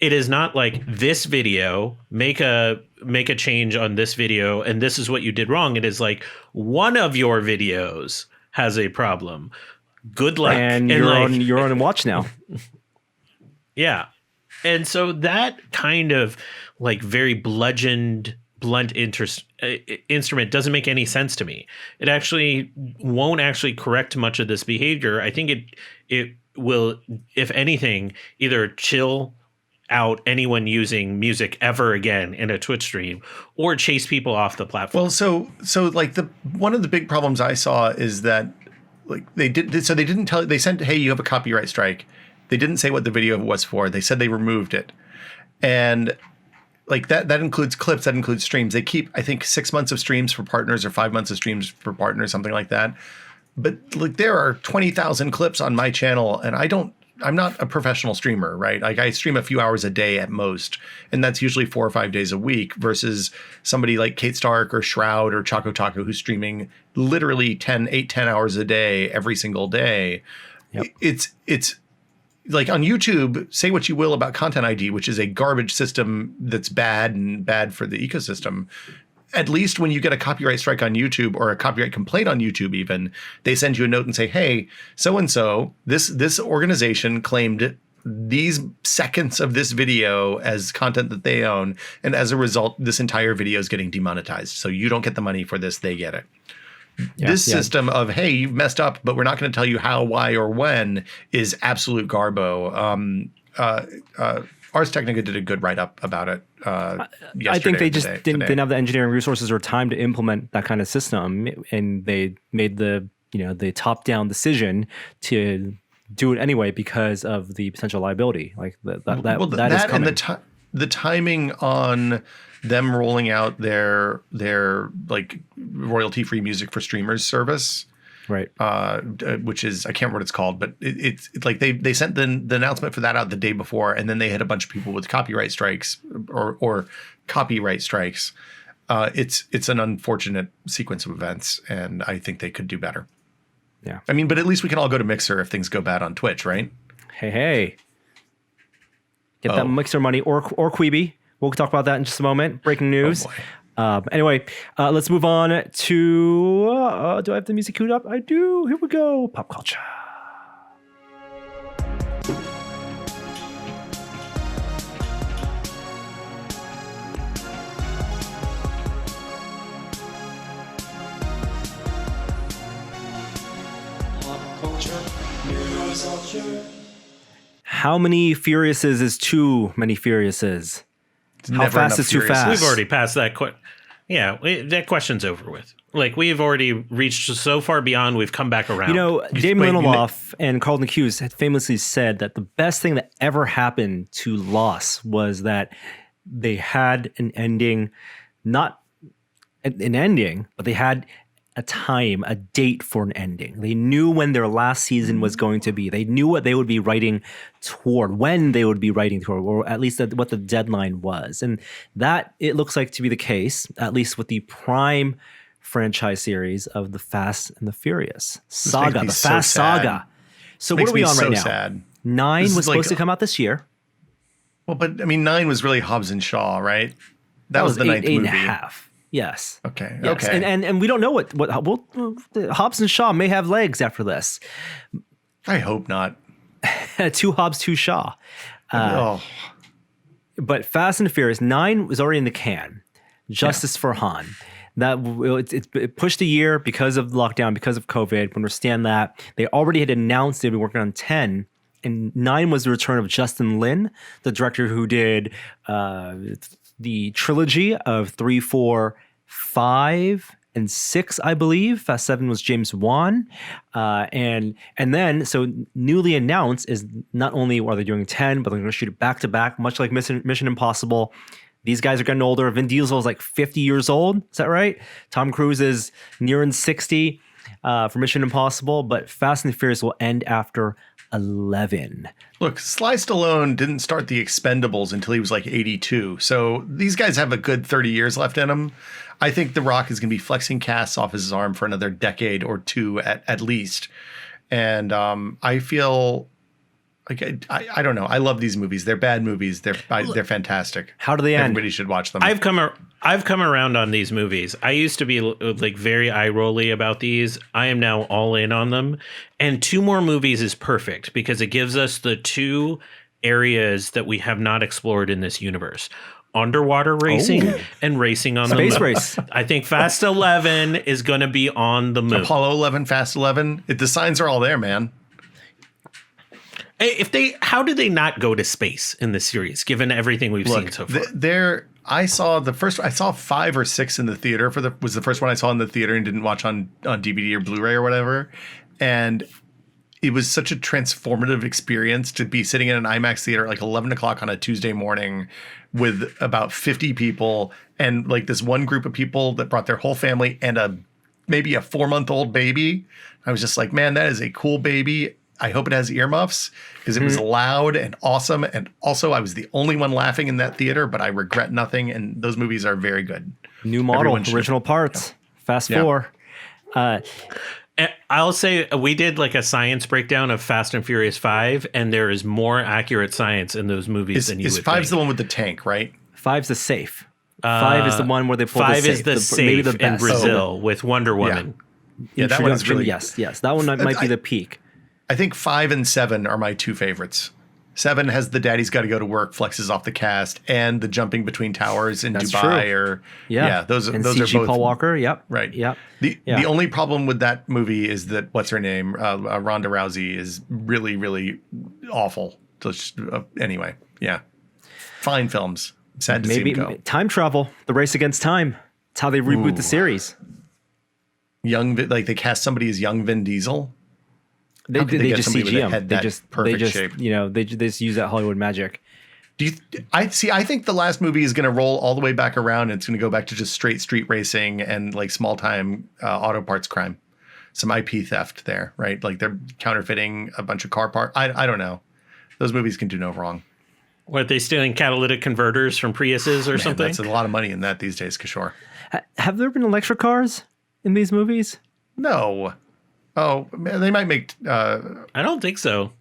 It is not like this video, make a change on this video, and this is what you did wrong. It is like one of your videos has a problem. Good luck. And you're on watch now. Yeah. And so that kind of like very blunt instrument doesn't make any sense to me. It actually won't actually correct much of this behavior. I think it will, if anything, either chill out anyone using music ever again in a Twitch stream, or chase people off the platform. Well, so like one of the big problems I saw is that like they didn't tell, they sent, hey, you have a copyright strike. They didn't say what the video was for. They said they removed it. And like that includes clips, that includes streams. They keep, I think, 6 months of streams for partners or 5 months of streams for partners, something like that. But like there are 20,000 clips on my channel, and I'm not a professional streamer, right? Like I stream a few hours a day at most, and that's usually 4 or 5 days a week, versus somebody like Kate Stark or Shroud or Choco Taco who's streaming literally 10 hours a day every single day. Yep. It's like on YouTube, say what you will about Content ID, which is a garbage system that's bad and bad for the ecosystem. At least when you get a copyright strike on YouTube or a copyright complaint on YouTube, even, they send you a note and say, hey, so-and-so, this organization claimed these seconds of this video as content that they own. And as a result, this entire video is getting demonetized. So you don't get the money for this, they get it. This system of, hey, you've messed up, but we're not going to tell you how, why, or when is absolute garbo. Ars Technica did a good write-up about it I think they just didn't have the engineering resources or time to implement that kind of system, and they made the top-down decision to do it anyway because of the potential liability. Like that is coming. And the timing on them rolling out their like royalty-free music for streamers service, right? Which is, I can't remember what it's called, but it's like they sent the announcement for that out the day before, and then they hit a bunch of people with copyright strikes or copyright strikes. It's an unfortunate sequence of events, and I think they could do better. Yeah, I mean, but at least we can all go to Mixer if things go bad on Twitch, right? Hey, get that Mixer money or Quibi. We'll talk about that in just a moment. Breaking news. Oh boy. Anyway, let's move on to. Do I have the music queued up? I do. Here we go. Pop culture. How many Furiouses is too many Furiouses? How fast is too fast? We've already passed that. That question's over with. Like, we've already reached so far beyond. We've come back around. Damon Lindelof and Carlton Cuse had famously said that the best thing that ever happened to Lost was that they had an ending, not an ending, but they had a time, a date for an ending. They knew when their last season was going to be. They knew what they would be writing toward, when they would be writing toward, or at least what the deadline was. And that, it looks like to be the case, at least with the prime franchise series of the Fast and the Furious saga, the Fast Saga. So what are we on right now? Sad. 9 was supposed to come out this year. Well, but I mean, 9 was really Hobbs and Shaw, right? That was the 9th movie. 8.5. Yes. Okay. Yes. Okay. And we don't know what Hobbs and Shaw may have legs after this. I hope not. 2 Hobbs, 2 Shaw. But Fast and the Furious 9 was already in the can. Justice for Han. That it pushed a year because of lockdown, because of COVID. We understand that. They already had announced they'd be working on 10. And 9 was the return of Justin Lin, the director who did the trilogy of 3, 4, 5, and 6, I believe. Fast 7 was James Wan. And then, so newly announced is not only are they doing 10, but they're going to shoot it back to back, much like Mission Impossible. These guys are getting older. Vin Diesel is like 50 years old. Is that right? Tom Cruise is nearing 60 for Mission Impossible, but Fast and the Furious will end after 11. Look, Sly Stallone didn't start the Expendables until he was like 82. So these guys have a good 30 years left in them. I think The Rock is going to be flexing casts off his arm for another decade or two at least. And I feel like I don't know. I love these movies. They're bad movies. They're fantastic. How do they end? Everybody should watch them. I've come around on these movies. I used to be like very eye-rolly about these. I am now all in on them. And 2 more movies is perfect because it gives us the 2 areas that we have not explored in this universe. Underwater racing and racing on Space the moon. race. I think Fast 11 is going to be on the moon. Apollo 11, Fast 11. The signs are all there, man. How did they not go to space in this series, given everything we've seen so far? I saw 5 or 6 in the theater was the first one I saw in the theater and didn't watch on DVD or Blu-ray or whatever. And it was such a transformative experience to be sitting in an IMAX theater at like 11 o'clock on a Tuesday morning with about 50 people and like this one group of people that brought their whole family and maybe a 4-month-old baby. I was just like, man, that is a cool baby. I hope it has earmuffs because it was loud and awesome. And also I was the only one laughing in that theater, but I regret nothing. And those movies are very good. New model, original parts, Fast 4. I'll say we did like a science breakdown of Fast and Furious 5, and there is more accurate science in those movies than you would think. Five's the one with the tank, right? 5's the safe. 5 is the one where they pull 5 the safe. is the safe maybe the in best. Brazil with Wonder Woman. Yeah, that one's really yes. That one might be the peak. I think 5 and 7 are my two favorites. 7 has the daddy's got to go to work, flexes off the cast, and the jumping between towers in Dubai. True. Those and are CG both. Paul Walker. Yep. Right. Yep. The only problem with that movie is that what's her name, Ronda Rousey, is really, really awful. Just, anyway, yeah. Fine films. Sad to see them go. Time travel, the race against time. It's how they reboot the series. They cast somebody as young Vin Diesel. They just CG him. They just shape. They just use that Hollywood magic. I think the last movie is going to roll all the way back around. And it's going to go back to just straight street racing and like small time auto parts crime, some IP theft there, right? Like they're counterfeiting a bunch of car parts. I don't know. Those movies can do no wrong. What, they stealing catalytic converters from Priuses or something? That's a lot of money in that these days, Kishore. Have there been electric cars in these movies? No. Oh, man, they might make. I don't think so.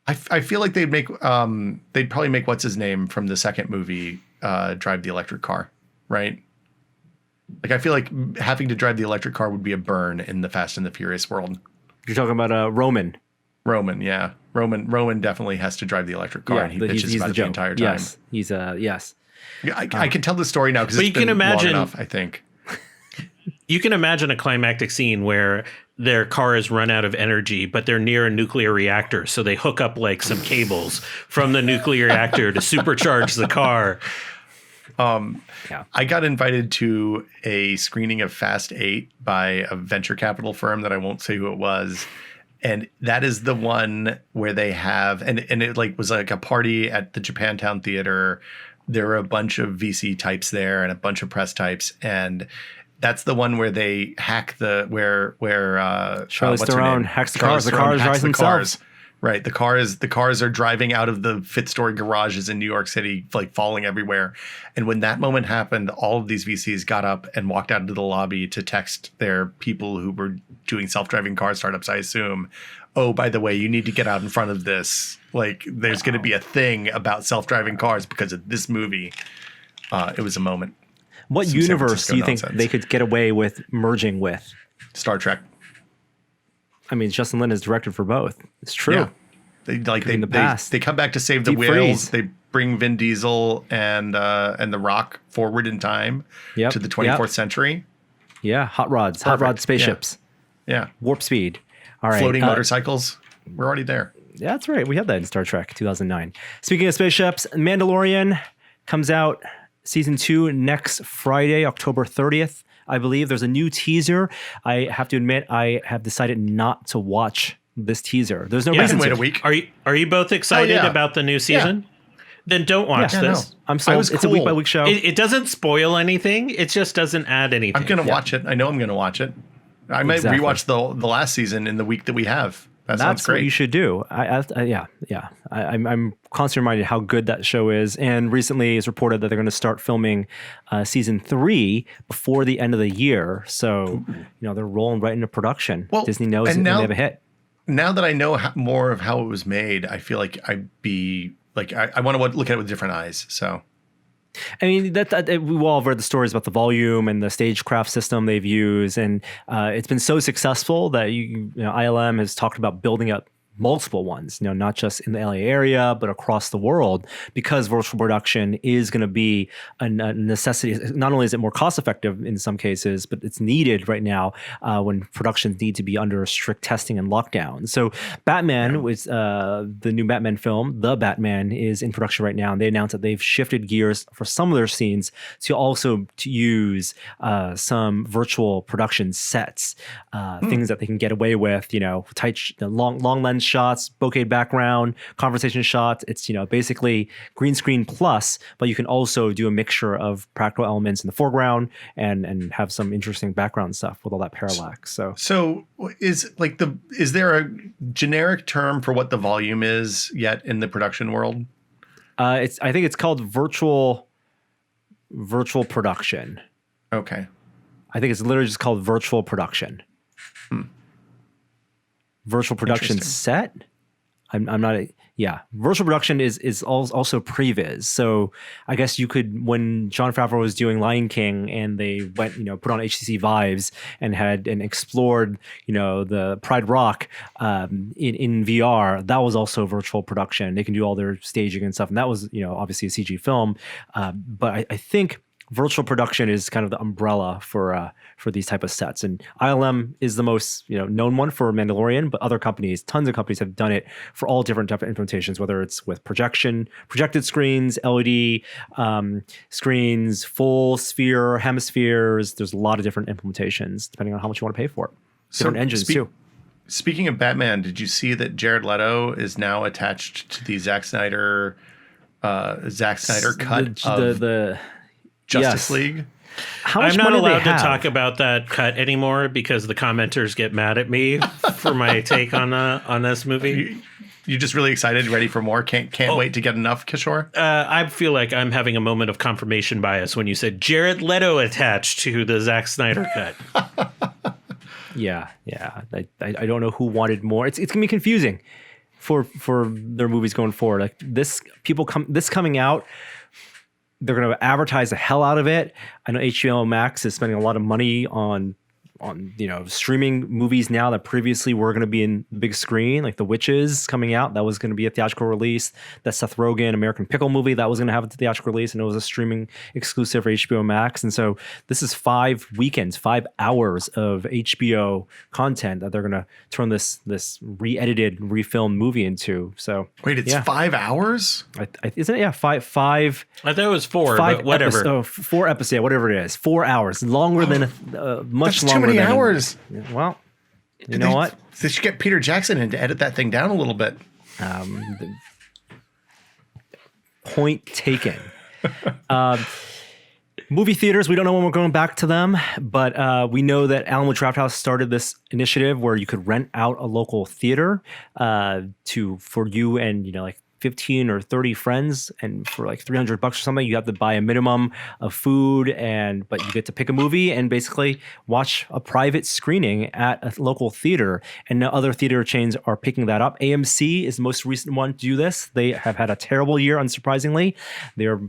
I feel like they'd probably make what's his name from the second movie drive the electric car, right? Like I feel like having to drive the electric car would be a burn in the Fast and the Furious world. You're talking about Roman. Roman, yeah. Roman definitely has to drive the electric car, and he bitches about it the entire time. Yes, he's yes. I can tell the story now because it's been long enough, I think. You can imagine a climactic scene where their car has run out of energy, but they're near a nuclear reactor. So they hook up like some cables from the nuclear reactor to supercharge the car. I got invited to a screening of Fast 8 by a venture capital firm that I won't say who it was. And that is the one where they have, and it like was like a party at the Japantown Theater. There were a bunch of VC types there and a bunch of press types, and that's the one where they hack where Charlize Theron hacks the cars. The cars drive themselves. Right. The cars are driving out of the fifth-story garages in New York City, like falling everywhere. And when that moment happened, all of these VCs got up and walked out into the lobby to text their people who were doing self-driving car startups, I assume. Oh, by the way, you need to get out in front of this. Like, there's going to be a thing about self-driving cars because of this movie. It was a moment. What universe do you think they could get away with merging with? Star Trek. I mean, Justin Lin is directed for both. It's true. Yeah. They come back to save the Deep whales. freeze. They bring Vin Diesel and The Rock forward in time to the 24th century. Yeah, hot rods spaceships. Yeah. Warp speed. All right. Floating motorcycles. We're already there. Yeah, that's right. We had that in Star Trek 2009. Speaking of spaceships, Mandalorian comes out season 2 next Friday, October 30th. I believe there's a new teaser. I have to admit, I have decided not to watch this teaser. There's no reason to wait a week. Are you both excited about the new season? Then don't watch this. No. I'm sold. It's a week by week show. It doesn't spoil anything. It just doesn't add anything. I'm going to watch it. I know I'm going to watch it. I might rewatch the last season in the week that we have. That's great. What you should do. I'm constantly reminded how good that show is. And recently it's reported that they're going to start filming season 3 before the end of the year. So, they're rolling right into production. Well, Disney knows and they have a hit. Now that I know more of how it was made, I feel like I want to look at it with different eyes. So. I mean, we've all read the stories about the volume and the stagecraft system they've used, and it's been so successful that ILM has talked about building up multiple ones, not just in the LA area, but across the world, because virtual production is going to be a necessity. Not only is it more cost effective in some cases, but it's needed right now when productions need to be under strict testing and lockdown. So Batman was the new Batman film, The Batman, is in production right now. And they announced that they've shifted gears for some of their scenes to also use some virtual production sets, things that they can get away with, tight, long lens shots, bokeh background, conversation shots. It's basically green screen plus, but you can also do a mixture of practical elements in the foreground and have some interesting background stuff with all that parallax. So is there a generic term for what the volume is yet in the production world? I think it's called virtual production. Okay. I think it's literally just called virtual production. virtual production set. I'm not. Virtual production is also previs. So I guess you could, when Jon Favreau was doing Lion King and they went, put on HTC Vives and explored, the Pride Rock in VR, that was also virtual production. They can do all their staging and stuff. And that was, obviously a CG film. But I think virtual production is kind of the umbrella for these type of sets, and ILM is the most known one for Mandalorian. But other companies, tons of companies, have done it for all different type of implementations, whether it's with projected screens, LED screens, full sphere, hemispheres. There's a lot of different implementations depending on how much you want to pay for it. Different engines too. Speaking of Batman, did you see that Jared Leto is now attached to the Zack Snyder cut of the Justice League? I'm not allowed to talk about that cut anymore because the commenters get mad at me for my take on this movie. You just really excited, ready for more? Can't wait to get enough, Kishore? I feel like I'm having a moment of confirmation bias when you said Jared Leto attached to the Zack Snyder cut. Yeah. I don't know who wanted more. It's gonna be confusing for their movies going forward. Like this coming out. They're going to advertise the hell out of it. I know HBO Max is spending a lot of money on streaming movies now that previously were going to be in the big screen, like The Witches coming out. That was going to be a theatrical release. That Seth Rogen American Pickle movie, that was going to have a theatrical release, and it was a streaming exclusive for HBO Max. And so this is 5 weekends, 5 hours of HBO content that they're going to turn this re-edited, refilmed movie into. So wait, it's 5 hours? Isn't it? Yeah, five. I thought it was 4, but whatever. 4 episodes, yeah, whatever it is. 4 hours, longer than much longer. Hours. Well, you know what? They should get Peter Jackson in to edit that thing down a little bit. Point taken. Movie theaters, we don't know when we're going back to them, but we know that Alamo Drafthouse started this initiative where you could rent out a local theater for you and like 15 or 30 friends, and for like $300 or something, you have to buy a minimum of food, but you get to pick a movie and basically watch a private screening at a local theater. And now other theater chains are picking that up. AMC is the most recent one to do this. They have had a terrible year, unsurprisingly. Their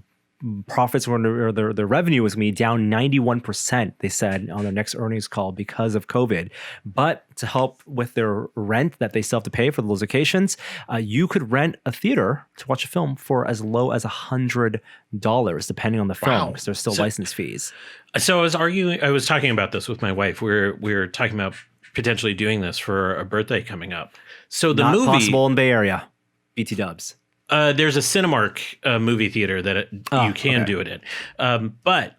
profits or their revenue was going to be down 91%, they said on their next earnings call because of COVID. But to help with their rent that they still have to pay for those locations, you could rent a theater to watch a film for as low as $100, depending on the film, because there's still license fees. So I was talking about this with my wife. We were talking about potentially doing this for a birthday coming up. So the movie, not possible in Bay Area, BT dubs. There's a Cinemark movie theater that you can do it in. But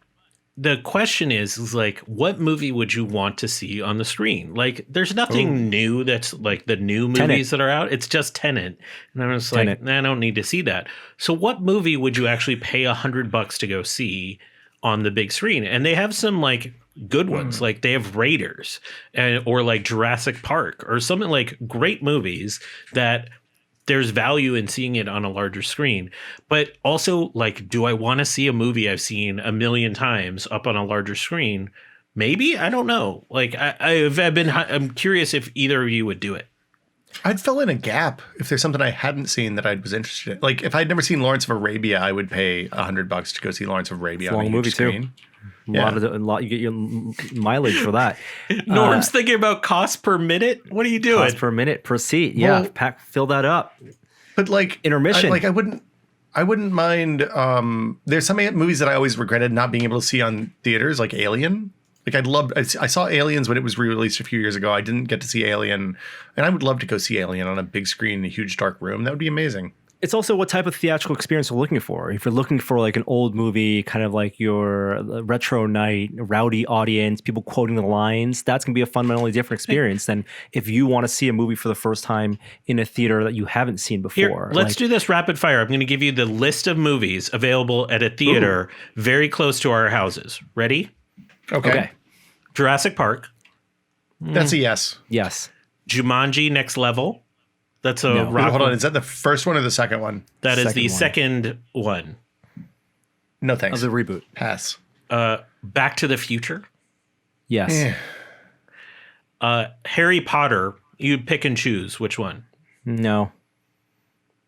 the question is like, what movie would you want to see on the screen? Like, there's nothing new that's like the new movies that are out. It's just Tenet. And I'm just like, I don't need to see that. So what movie would you actually pay $100 to go see on the big screen? And they have some like good ones. Like they have Raiders or like Jurassic Park or something, like great movies that there's value in seeing it on a larger screen. But also, like, do I want to see a movie I've seen a million times up on a larger screen? Maybe. I don't know. Like, I'm curious if either of you would do it. I'd fill in a gap if there's something I hadn't seen that I was interested in. Like, if I'd never seen Lawrence of Arabia, I would pay $100 to go see Lawrence of Arabia on a movie screen. Too. You get your mileage for that. Norm's thinking about cost per minute. What are you doing? Cost per minute per seat. Yeah, fill that up. But like intermission. I wouldn't mind. There's some movies that I always regretted not being able to see on theaters, like Alien. Like I saw Aliens when it was re-released a few years ago. I didn't get to see Alien, and I would love to go see Alien on a big screen in a huge dark room. That would be amazing. It's also what type of theatrical experience we're looking for. If you're looking for like an old movie, kind of like your retro night, rowdy audience, people quoting the lines, that's going to be a fundamentally different experience than if you want to see a movie for the first time in a theater that you haven't seen before. Here, let's do this rapid fire. I'm going to give you the list of movies available at a theater very close to our houses. Ready? Okay. Jurassic Park. That's a yes. Yes. Jumanji Next Level. That's a rock. Hold on. Is that the first one or the second one? That is the second one. No thanks. Of the reboot. Pass. Back to the Future. Yes. Harry Potter You pick and choose which one. No.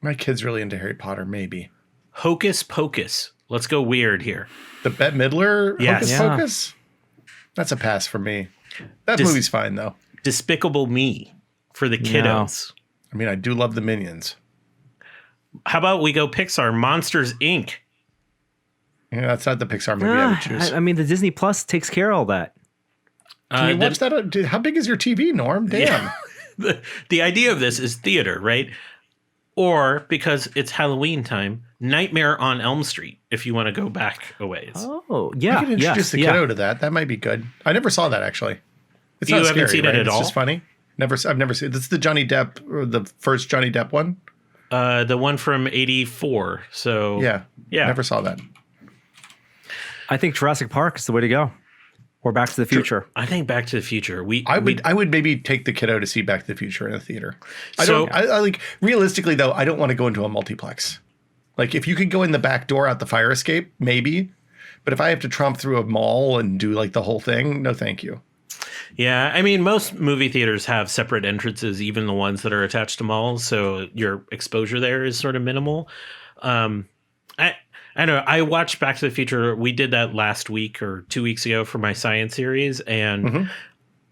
My kid's really into Harry Potter, maybe. Hocus Pocus. Let's go weird here. The Bette Midler Yes. Hocus Yeah. Pocus? That's a pass for me. That movie's fine, though. Despicable Me for the kiddos. I mean, I do love the Minions. How about we go Pixar? Monsters, Inc. Yeah, that's not the Pixar movie I would choose. I mean, the Disney Plus takes care of all that. Can you watch that? Dude, how big is your TV, Norm? Damn. The idea of this is theater, right? Or because it's Halloween time, Nightmare on Elm Street, if you want to go back a ways. Oh, yeah. You can introduce the kiddo to that. That might be good. I never saw that, actually. It's You not haven't scary, seen it right? at It's all? just funny. I've never seen it. This is the Johnny Depp, or the first Johnny Depp one? The one from 84. So Yeah. Yeah. Never saw that. I think Jurassic Park is the way to go. Or Back to the Future. I think Back to the Future. I would maybe take the kiddo to see Back to the Future in a theater. So- I like, realistically though, I don't want to go into a multiplex. Like, if you could go in the back door out the fire escape, maybe. But if I have to tromp through a mall and do like the whole thing, no thank you. Yeah, I mean, most movie theaters have separate entrances, even the ones that are attached to malls. So your exposure there is sort of minimal. I don't know. I watched Back to the Future. We did that last week or 2 weeks ago for my science series, and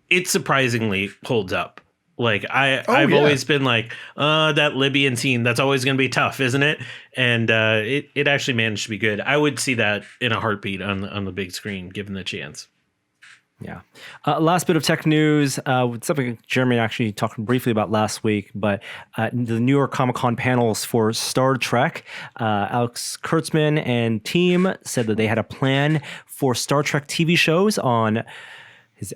it surprisingly holds up. Like I've always been like, that Libyan scene, that's always going to be tough, isn't it? And it actually managed to be good. I would see that in a heartbeat on the big screen, given the chance. Yeah. Last bit of tech news, something Jeremy actually talked briefly about last week, but the New York Comic Con panels for Star Trek, Alex Kurtzman and team said that they had a plan for Star Trek TV shows on,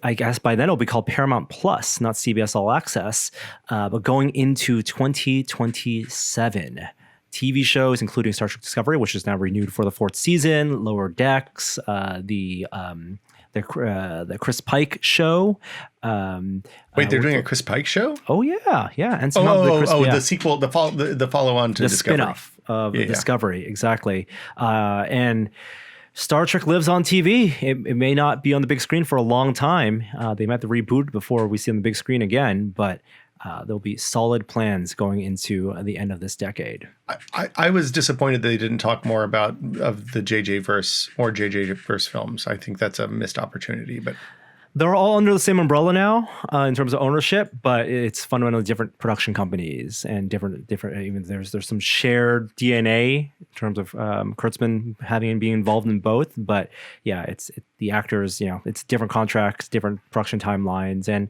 I guess by then it'll be called Paramount Plus, not CBS All Access, but going into 2027. TV shows, including Star Trek Discovery, which is now renewed for the 4th season, Lower Decks, the Chris Pike show. Wait, they're doing a Chris Pike show? Oh yeah, and some the sequel, the follow-on to the Discovery. spin-off of Discovery, exactly. And Star Trek lives on TV. It may not be on the big screen for a long time. They might have to reboot before we see it on the big screen again, but there'll be solid plans going into the end of this decade. I was disappointed that they didn't talk more about of the JJ verse or JJ verse films. I think that's a missed opportunity, but they're all under the same umbrella now in terms of ownership, but it's fundamentally different production companies and different. Even there's some shared DNA in terms of Kurtzman having and being involved in both. But yeah, it's the actors. It's different contracts, different production timelines, and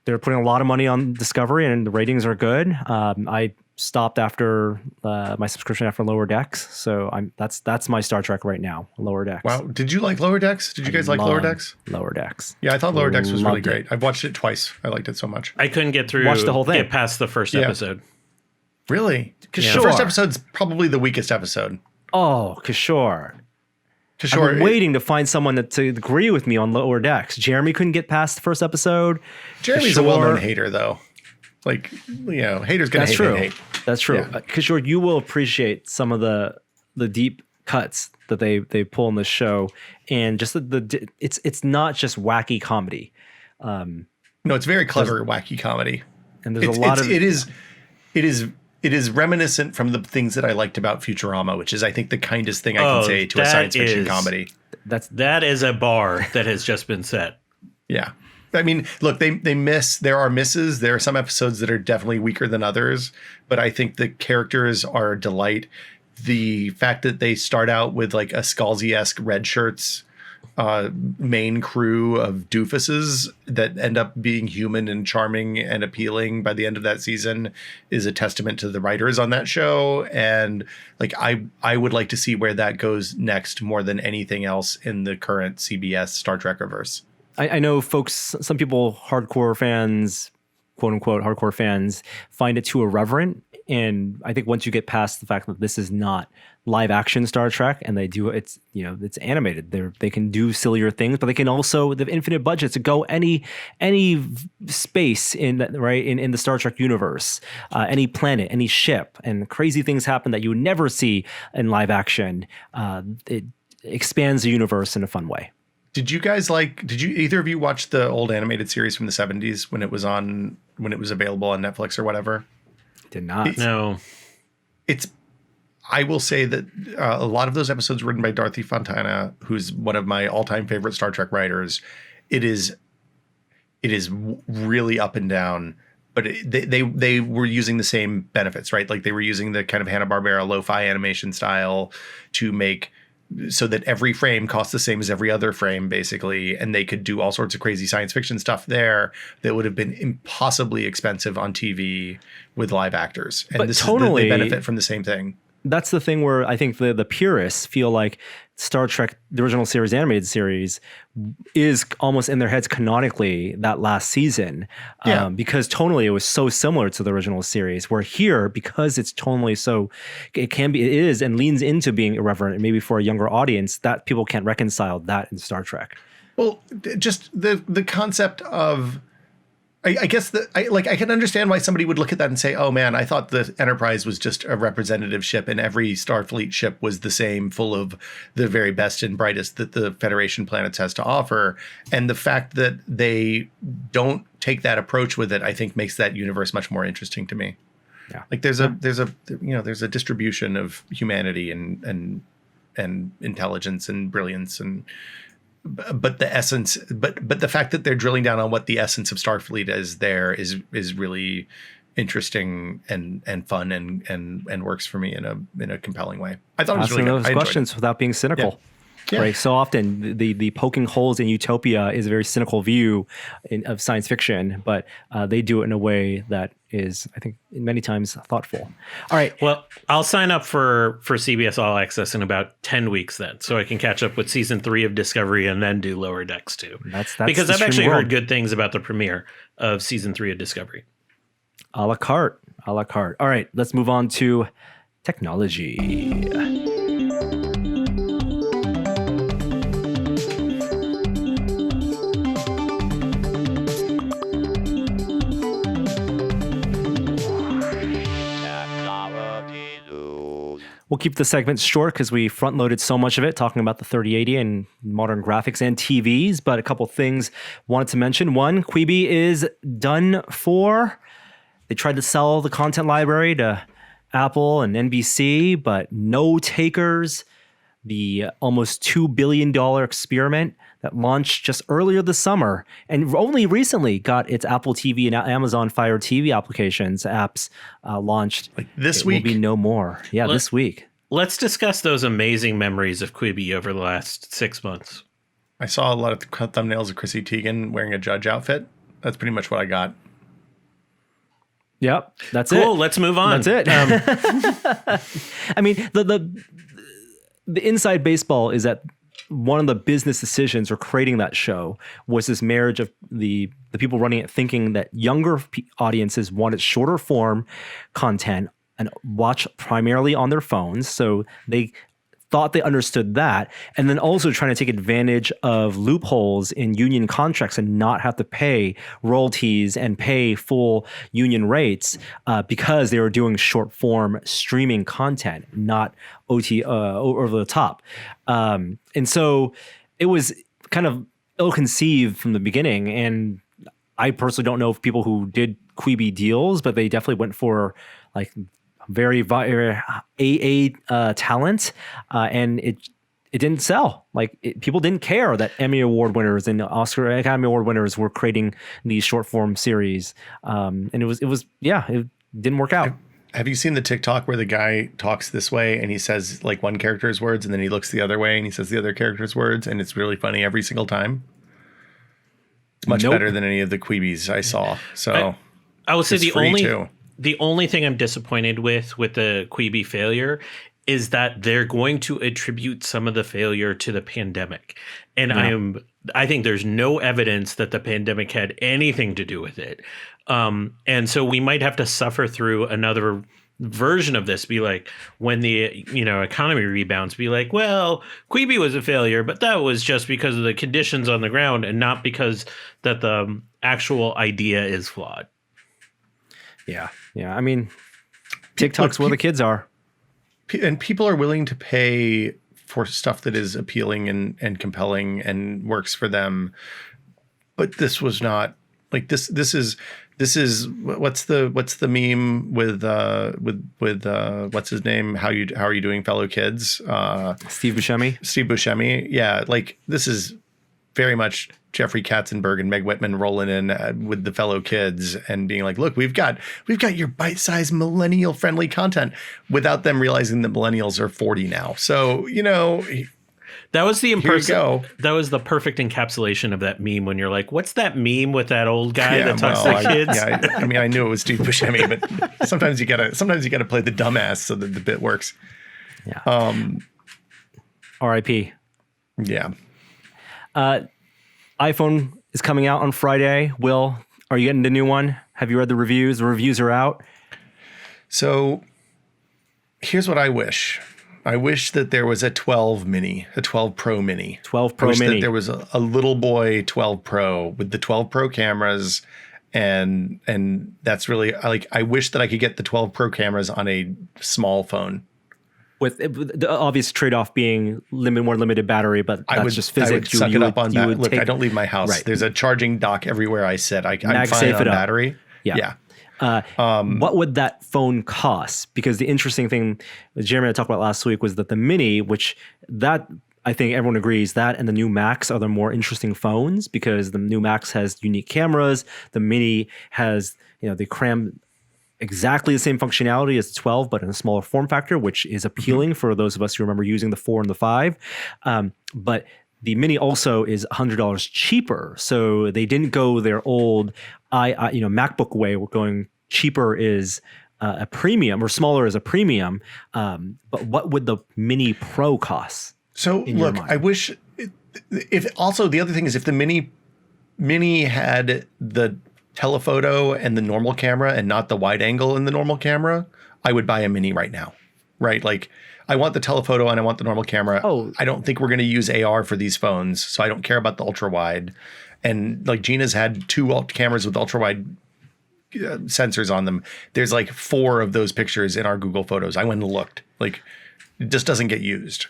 they're putting a lot of money on Discovery, and the ratings are good. I stopped after my subscription after Lower Decks, so that's my Star Trek right now. Lower Decks. Wow, did you like Lower Decks? Did you guys like Lower Decks? Lower Decks. Yeah, I thought Lower Decks was really Loved it. great. I've watched it twice. I liked it so much. I couldn't get through. Watch the whole thing. Get past the first episode. Really? Because Yeah. the first Sure. episode's probably the weakest episode. Oh, Kishore. Kishore, I've been waiting to find someone to agree with me on Lower Decks. Jeremy couldn't get past the first episode. Jeremy's a Kishore- well-known hater, though. Like, haters gonna That's hate, true. hate. That's true. Yeah. Kishore, you will appreciate some of the deep cuts that they pull in the show, and just it's not just wacky comedy. No, it's very clever, wacky comedy. And there's a lot of it is reminiscent from the things that I liked about Futurama, which is, I think, the kindest thing I can say to a that science fiction is- comedy. That is a bar that has just been set. Yeah. I mean, look, they miss. There are misses. There are some episodes that are definitely weaker than others, but I think the characters are a delight. The fact that they start out with like a Scalzi-esque red shirts main crew of doofuses that end up being human and charming and appealing by the end of that season is a testament to the writers on that show. And like, I would like to see where that goes next more than anything else in the current CBS Star Trek-verse. I know folks, some people, hardcore fans, quote unquote hardcore fans, find it too irreverent. And I think once you get past the fact that this is not live action Star Trek, and it's animated, they can do sillier things, but they can also, the infinite budgets to go any space in the Star Trek universe, any planet, any ship, and crazy things happen that you would never see in live action. It expands the universe in a fun way. Did you either of you watch the old animated series from the 70s when it was on when it was available on Netflix or whatever? Did not. No. I will say that a lot of those episodes were written by Dorothy Fontana, who's one of my all-time favorite Star Trek writers. It is really up and down, but they were using the same benefits, right? Like they were using the kind of Hanna-Barbera lo-fi animation style to make so that every frame cost the same as every other frame, basically, and they could do all sorts of crazy science fiction stuff there that would have been impossibly expensive on TV with live actors. And but this tonally, they benefit from the same thing. That's the thing where I think the purists feel like Star Trek, the original series, animated series, is almost in their heads canonically that last season. Because tonally it was so similar to the original series, where here, because it's tonally so, it is and leans into being irreverent, and maybe for a younger audience, that people can't reconcile that in Star Trek. Well, just the concept of, I guess I can understand why somebody would look at that and say, oh man, I thought the Enterprise was just a representative ship and every Starfleet ship was the same, full of the very best and brightest that the Federation planets has to offer. And the fact that they don't take that approach with it, I think makes that universe much more interesting to me. Yeah. Like there's a distribution of humanity and intelligence and brilliance but the essence, but the fact that they're drilling down on what the essence of Starfleet is there is really interesting and fun and works for me in a compelling way. I thought it was really good. Those questions without being cynical. Yeah. Right. So often the poking holes in utopia is a very cynical view of science fiction, but they do it in a way that is, I think, many times thoughtful. All right. Well, I'll sign up for CBS All Access in about 10 weeks then, so I can catch up with season 3 of Discovery and then do Lower Decks too. That's because I've actually heard good things about the premiere of season 3 of Discovery. A la carte. A la carte. All right. Let's move on to technology. We'll keep the segment short because we front-loaded so much of it, talking about the 3080 and modern graphics and TVs. But a couple things wanted to mention. One, Quibi is done for. They tried to sell the content library to Apple and NBC, but no takers. The almost $2 billion experiment that launched just earlier this summer and only recently got its Apple TV and Amazon Fire TV apps launched. Like this week? Will be no more. Yeah, this week. Let's discuss those amazing memories of Quibi over the last 6 months. I saw a lot of thumbnails of Chrissy Teigen wearing a judge outfit. That's pretty much what I got. Yep, that's cool, it. Cool, let's move on. That's it. I mean, the inside baseball is that one of the business decisions for creating that show was this marriage of the people running it thinking that younger audiences wanted shorter form content and watch primarily on their phones. So they thought they understood that. And then also trying to take advantage of loopholes in union contracts and not have to pay royalties and pay full union rates because they were doing short form streaming content, not OT over the top. And so it was kind of ill-conceived from the beginning. And I personally don't know if people who did Quibi deals, but they definitely went for like very AA talent, and it didn't sell. Like people didn't care that Emmy Award winners and Oscar Academy Award winners were creating these short form series, and it didn't work out. Have you seen the TikTok where the guy talks this way and he says like one character's words and then he looks the other way and he says the other character's words, and it's really funny every single time? It's much better than any of the Quibis I saw. So I would say the only thing I'm disappointed with the Quibi failure is that they're going to attribute some of the failure to the pandemic. And I think there's no evidence that the pandemic had anything to do with it. And so we might have to suffer through another version of this, be like, when the economy rebounds, be like, well, Quibi was a failure, but that was just because of the conditions on the ground and not because that the actual idea is flawed. Yeah. I mean, TikTok's where the kids are. And people are willing to pay for stuff that is appealing and compelling and works for them. But this was not like this. This is This is what's the meme with what's his name? How are you doing, fellow kids? Steve Buscemi. Steve Buscemi. Yeah, like this is very much Jeffrey Katzenberg and Meg Whitman rolling in with the fellow kids and being like, look, we've got your bite-sized millennial friendly content, without them realizing that millennials are 40 now. So, that was the go. That was the perfect encapsulation of that meme when you're like, what's that meme with that old guy that talks to kids? I mean, I knew it was Steve Buscemi, but sometimes you gotta play the dumbass so that the bit works. Yeah. R.I.P. Yeah. iPhone is coming out on Friday. Will, are you getting the new one? Have you read the reviews? The reviews are out. So here's what I wish. I wish that there was a 12 mini, a 12 Pro mini. 12 Pro I wish mini. that there was a little boy 12 Pro with the 12 Pro cameras, and that's really like, I wish that I could get the 12 Pro cameras on a small phone. With the obvious trade-off being more limited battery, but that's just physics. I would suck it up on that. Look, I don't leave my house. Right. There's a charging dock everywhere I sit. I'm fine on battery. Yeah. What would that phone cost? Because the interesting thing Jeremy and I talked about last week was that the Mini, which that I think everyone agrees that, and the new Max are the more interesting phones, because the new Max has unique cameras. The Mini has, they cram exactly the same functionality as the 12, but in a smaller form factor, which is appealing for those of us who remember using the 4 and the 5. But the Mini also is $100 cheaper. So they didn't go their old MacBook way. We're going cheaper is a premium, or smaller is a premium. But what would the Mini Pro cost? So look, I wish if also the other thing is if the Mini had the telephoto and the normal camera and not the wide angle in the normal camera, I would buy a Mini right now. Right? Like, I want the telephoto and I want the normal camera. I don't think we're going to use AR for these phones, so I don't care about the ultra wide. And like, Gina's had 2 cameras with ultra wide sensors on them. There's like 4 of those pictures in our Google Photos. I went and looked. Like, it just doesn't get used.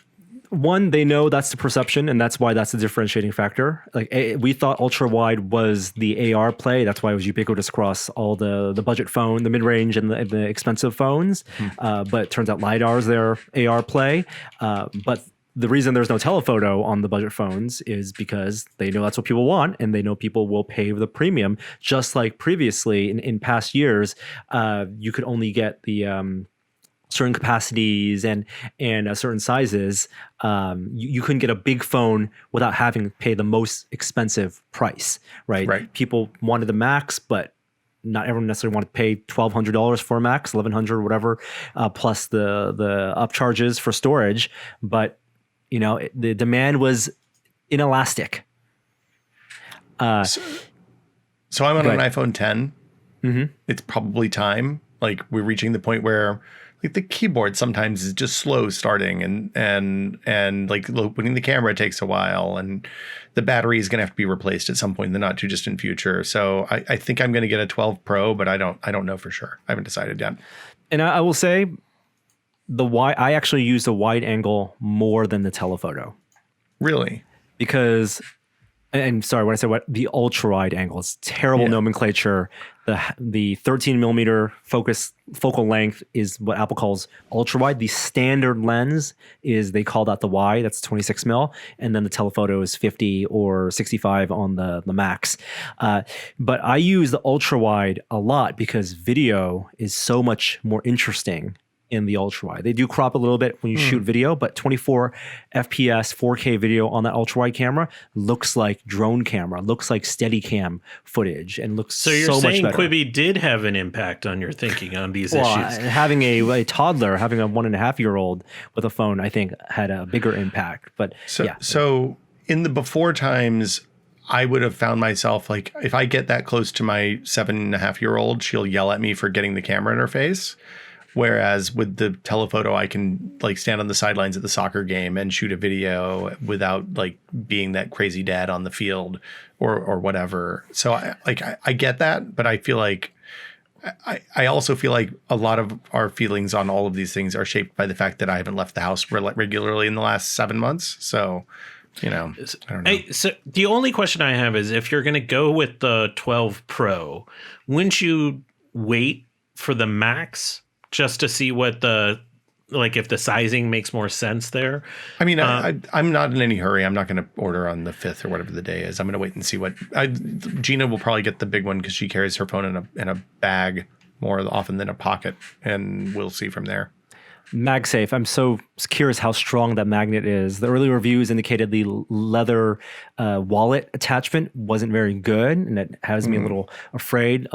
One, they know that's the perception, and that's why that's the differentiating factor. Like, we thought ultra wide was the AR play. That's why it was ubiquitous across all the budget phone, the mid range, and the expensive phones. But it turns out LiDAR is their AR play. But the reason there's no telephoto on the budget phones is because they know that's what people want, and they know people will pay the premium. Just like previously in past years, you could only get the certain capacities and certain sizes. You couldn't get a big phone without having to pay the most expensive price, right? People wanted the Max, but not everyone necessarily wanted to pay $1,200 for a Max, $1,100, whatever, plus the upcharges for storage. But the demand was inelastic. So I'm on an iPhone 10. Mm-hmm. It's probably time. Like, we're reaching the point where the keyboard sometimes is just slow starting, and like opening the camera takes a while, and the battery is going to have to be replaced at some point in the not too distant future. So I think I'm going to get a 12 Pro, but I don't know for sure. I haven't decided yet. And I will say I actually use the wide angle more than the telephoto. Really? Because, and sorry, when I said the ultra wide angle, it's terrible nomenclature. The 13 millimeter focal length is what Apple calls ultra wide. The standard lens they call that the Y. That's 26 mil, and then the telephoto is 50 or 65 on the Max. But I use the ultra wide a lot because video is so much more interesting in the ultra wide. They do crop a little bit when you shoot video, but 24 FPS 4K video on that ultra wide camera looks like drone camera, looks like Steadicam footage, and looks so much better. So you're saying Quibi did have an impact on your thinking on these issues? Having a toddler, having a 1.5-year-old with a phone, I think had a bigger impact. But so in the before times, I would have found myself like, if I get that close to my 7.5-year-old, she'll yell at me for getting the camera in her face. Whereas with the telephoto, I can like stand on the sidelines at the soccer game and shoot a video without like being that crazy dad on the field or whatever. So I get that, but I feel like I also feel like a lot of our feelings on all of these things are shaped by the fact that I haven't left the house regularly in the last 7 months. So I don't know. So the only question I have is if you're going to go with the 12 Pro, wouldn't you wait for the Max just to see what if the sizing makes more sense there? I mean, I'm not in any hurry. I'm not going to order on the 5th or whatever the day is. I'm going to wait and see Gina will probably get the big one because she carries her phone in a bag more often than a pocket, and we'll see from there. MagSafe. I'm so curious how strong that magnet is. The early reviews indicated the leather wallet attachment wasn't very good, and it has me a little afraid.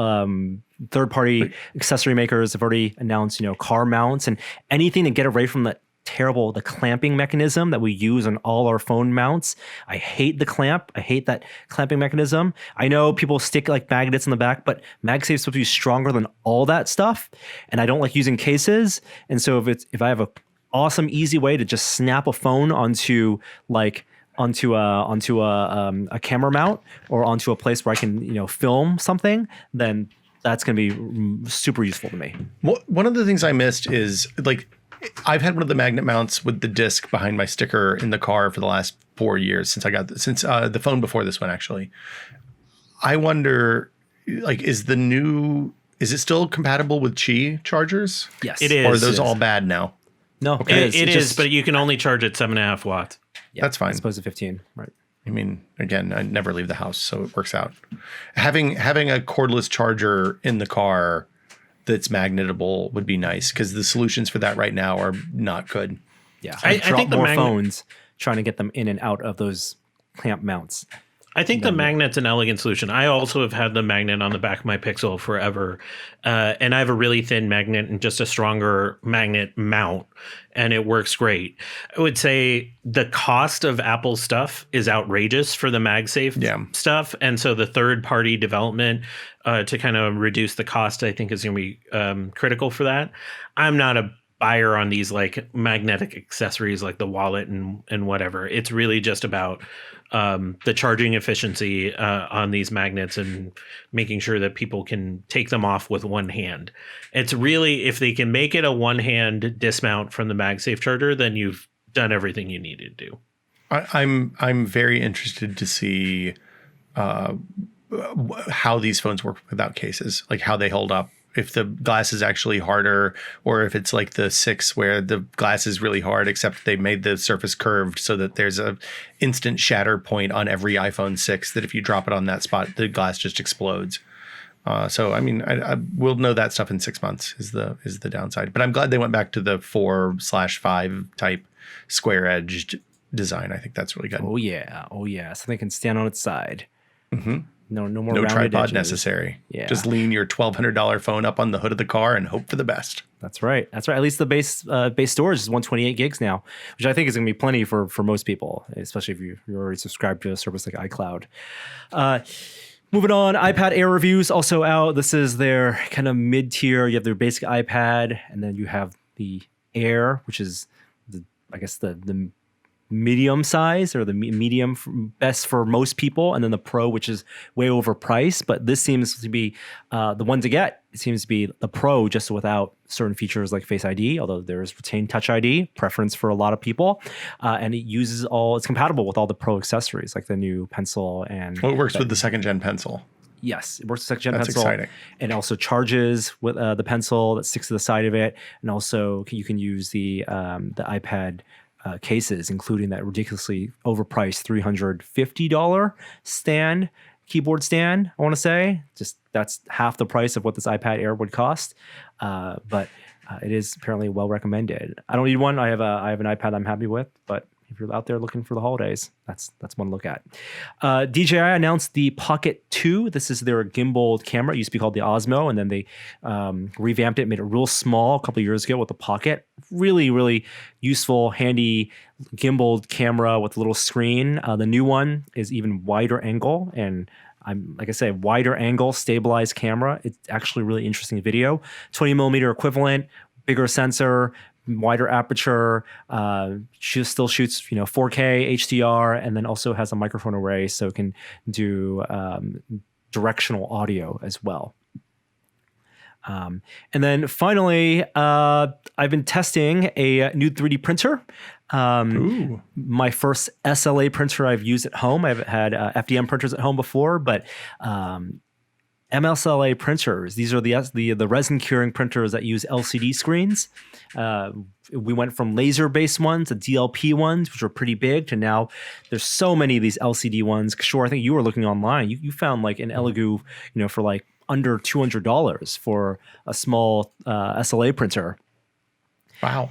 Third-party accessory makers have already announced, car mounts and anything to get away from the clamping mechanism that we use on all our phone mounts. I hate the clamp. I hate that clamping mechanism. I know people stick like magnets in the back, but MagSafe is supposed to be stronger than all that stuff. And I don't like using cases. And so if I have a awesome, easy way to just snap a phone onto a camera mount or onto a place where I can, film something, then that's going to be super useful to me. One of the things I missed is I've had one of the magnet mounts with the disc behind my sticker in the car for the last 4 years since the phone before this one, actually. I wonder, is it still compatible with Qi chargers? Yes. It is. Or are those all bad now? No, Okay. It is, but you can only charge at 7.5 watts. Yeah, that's fine. As opposed to 15, right? I mean, again, I never leave the house, so it works out. Having a cordless charger in the car that's magnetable would be nice because the solutions for that right now are not good. Yeah, I think the more phones trying to get them in and out of those clamp mounts. I think the magnet's an elegant solution. I also have had the magnet on the back of my Pixel forever. And I have a really thin magnet and just a stronger magnet mount, and it works great. I would say the cost of Apple stuff is outrageous for the MagSafe stuff. And so the third-party development to kind of reduce the cost, I think, is going to be critical for that. I'm not a buyer on these magnetic accessories like the wallet and whatever. It's really just about the charging efficiency on these magnets and making sure that people can take them off with one hand. It's really, if they can make it a one-hand dismount from the MagSafe charger, then you've done everything you need to do. I'm very interested to see how these phones work without cases, like how they hold up. If the glass is actually harder, or if it's like the 6 where the glass is really hard, except they made the surface curved so that there's a instant shatter point on every iPhone 6 that if you drop it on that spot, the glass just explodes. So, I mean, I we'll know that stuff in 6 months is the downside. But I'm glad they went back to the 4/5 type square edged design. I think that's really good. Oh yeah. So they can stand on its side. Mm-hmm. No more no rounded tripod edges. necessary. Yeah. Just lean your $1,200 phone up on the hood of the car and hope for the best. That's right. At least the base storage is 128 gigs now, which I think is going to be plenty for most people, especially if you're already subscribed to a service like iCloud. Moving on, iPad Air reviews also out. This is their kind of mid-tier. You have their basic iPad, and then you have the Air, which is the medium size, or the medium best for most people, and then the Pro, which is way overpriced. But this seems to be the one to get. It seems to be the Pro, just without certain features like Face ID, although there's retained Touch ID, preference for a lot of people, and it's compatible with all the Pro accessories like the new pencil and. Well, it works with the second gen pencil. Yes, it works with second gen That's pencil. exciting. And also charges with the pencil that sticks to the side of it, and also you can use the iPad cases, including that ridiculously overpriced $350 keyboard stand. I want to say that's half the price of what this iPad Air would cost, but it is apparently well recommended. I don't need one. I have an iPad I'm happy with, but if you're out there looking for the holidays, that's one to look at. DJI announced the Pocket 2. This is their gimbal camera. It used to be called the Osmo, and then they revamped it, made it real small a couple of years ago with the Pocket. Really, really useful, handy gimbal camera with a little screen. The new one is even wider angle, and like I say, wider angle, stabilized camera. It's actually really interesting video. 20 millimeter equivalent, bigger sensor, wider aperture, still shoots 4K HDR, and then also has a microphone array, so it can do directional audio as well. And then finally, I've been testing a new 3D printer. My first SLA printer I've used at home. I've had FDM printers at home before, but MSLA printers. These are the resin curing printers that use LCD screens. We went from laser-based ones to DLP ones, which are pretty big, to now there's so many of these LCD ones. Sure, I think you were looking online. You found like an Elegoo, for like under $200 for a small SLA printer. Wow.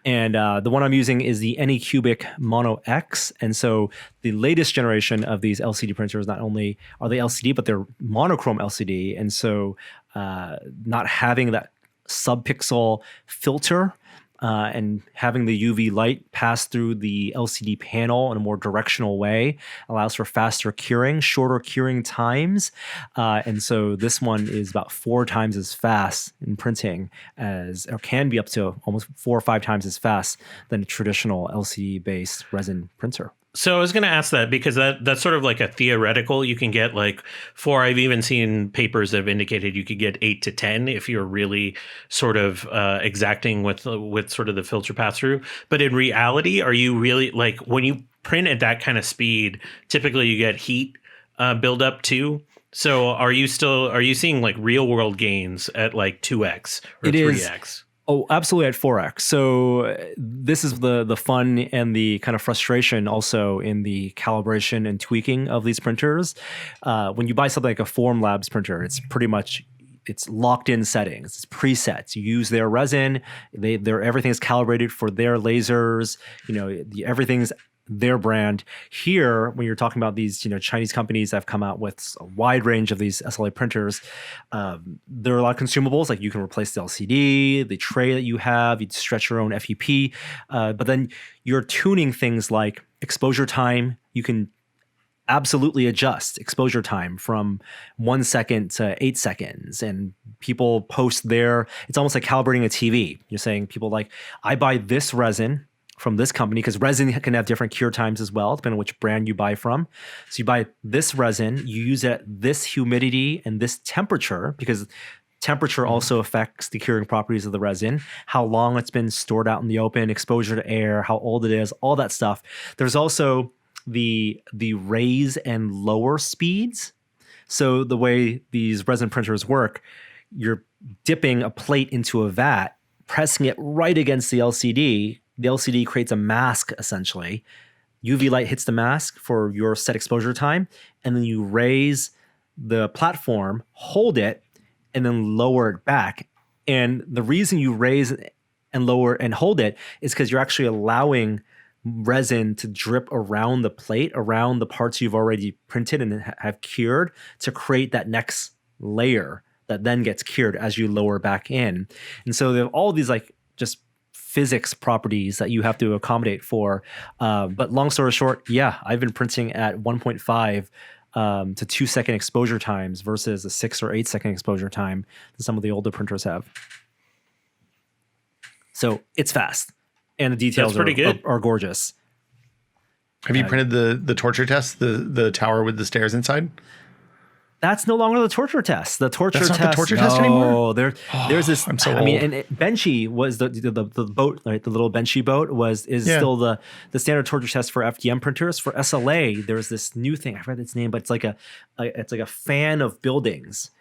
And the one I'm using is the Anycubic Mono X. And so the latest generation of these LCD printers, not only are they LCD, but they're monochrome LCD. And so not having that subpixel filter and having the UV light pass through the LCD panel in a more directional way allows for faster curing, shorter curing times. And so this one is about 4 times as fast in printing or can be up to almost 4 or 5 times as fast than a traditional LCD-based resin printer. So I was going to ask that because that's sort of like a theoretical. You can get like 4. I've even seen papers that have indicated you could get 8 to 10 if you're really sort of exacting with sort of the filter pass through. But in reality, are you really like when you print at that kind of speed? Typically, you get heat buildup too. So are you seeing like real world gains at like 2x or 3x? Oh, absolutely at 4x. So this is the fun and the kind of frustration also in the calibration and tweaking of these printers. When you buy something like a Formlabs printer, it's pretty much locked in settings. It's presets. You use their resin. Everything is calibrated for their lasers. Everything's their brand. Here, when you're talking about these, Chinese companies that have come out with a wide range of these SLA printers, there are a lot of consumables, like you can replace the LCD, the tray that you have, you stretch your own FEP, but then you're tuning things like exposure time. You can absolutely adjust exposure time from 1 second to 8 seconds. And people post it's almost like calibrating a TV. You're saying people like, I buy this resin from this company, because resin can have different cure times as well, depending on which brand you buy from. So you buy this resin, you use it at this humidity and this temperature, because temperature also affects the curing properties of the resin, how long it's been stored out in the open, exposure to air, how old it is, all that stuff. There's also the raise and lower speeds. So the way these resin printers work, you're dipping a plate into a vat, pressing it right against the LCD. The LCD creates a mask, essentially. UV light hits the mask for your set exposure time, and then you raise the platform, hold it, and then lower it back. And the reason you raise and lower and hold it is because you're actually allowing resin to drip around the plate, around the parts you've already printed and have cured, to create that next layer that then gets cured as you lower back in. And so there are all these like just physics properties that you have to accommodate for. But long story short, yeah, I've been printing at 1.5 to 2 second exposure times versus a 6 or 8 second exposure time that some of the older printers have. So it's fast, and the details are gorgeous. Have you printed the torture test, the tower with the stairs inside? That's no longer the torture test. The torture That's test. not the torture test anymore. There's this. I'm so old. I mean, and Benchy was the boat, right? The little Benchy boat still the standard torture test for FDM printers. For SLA, there's this new thing. I forgot its name, but it's like a fan of buildings.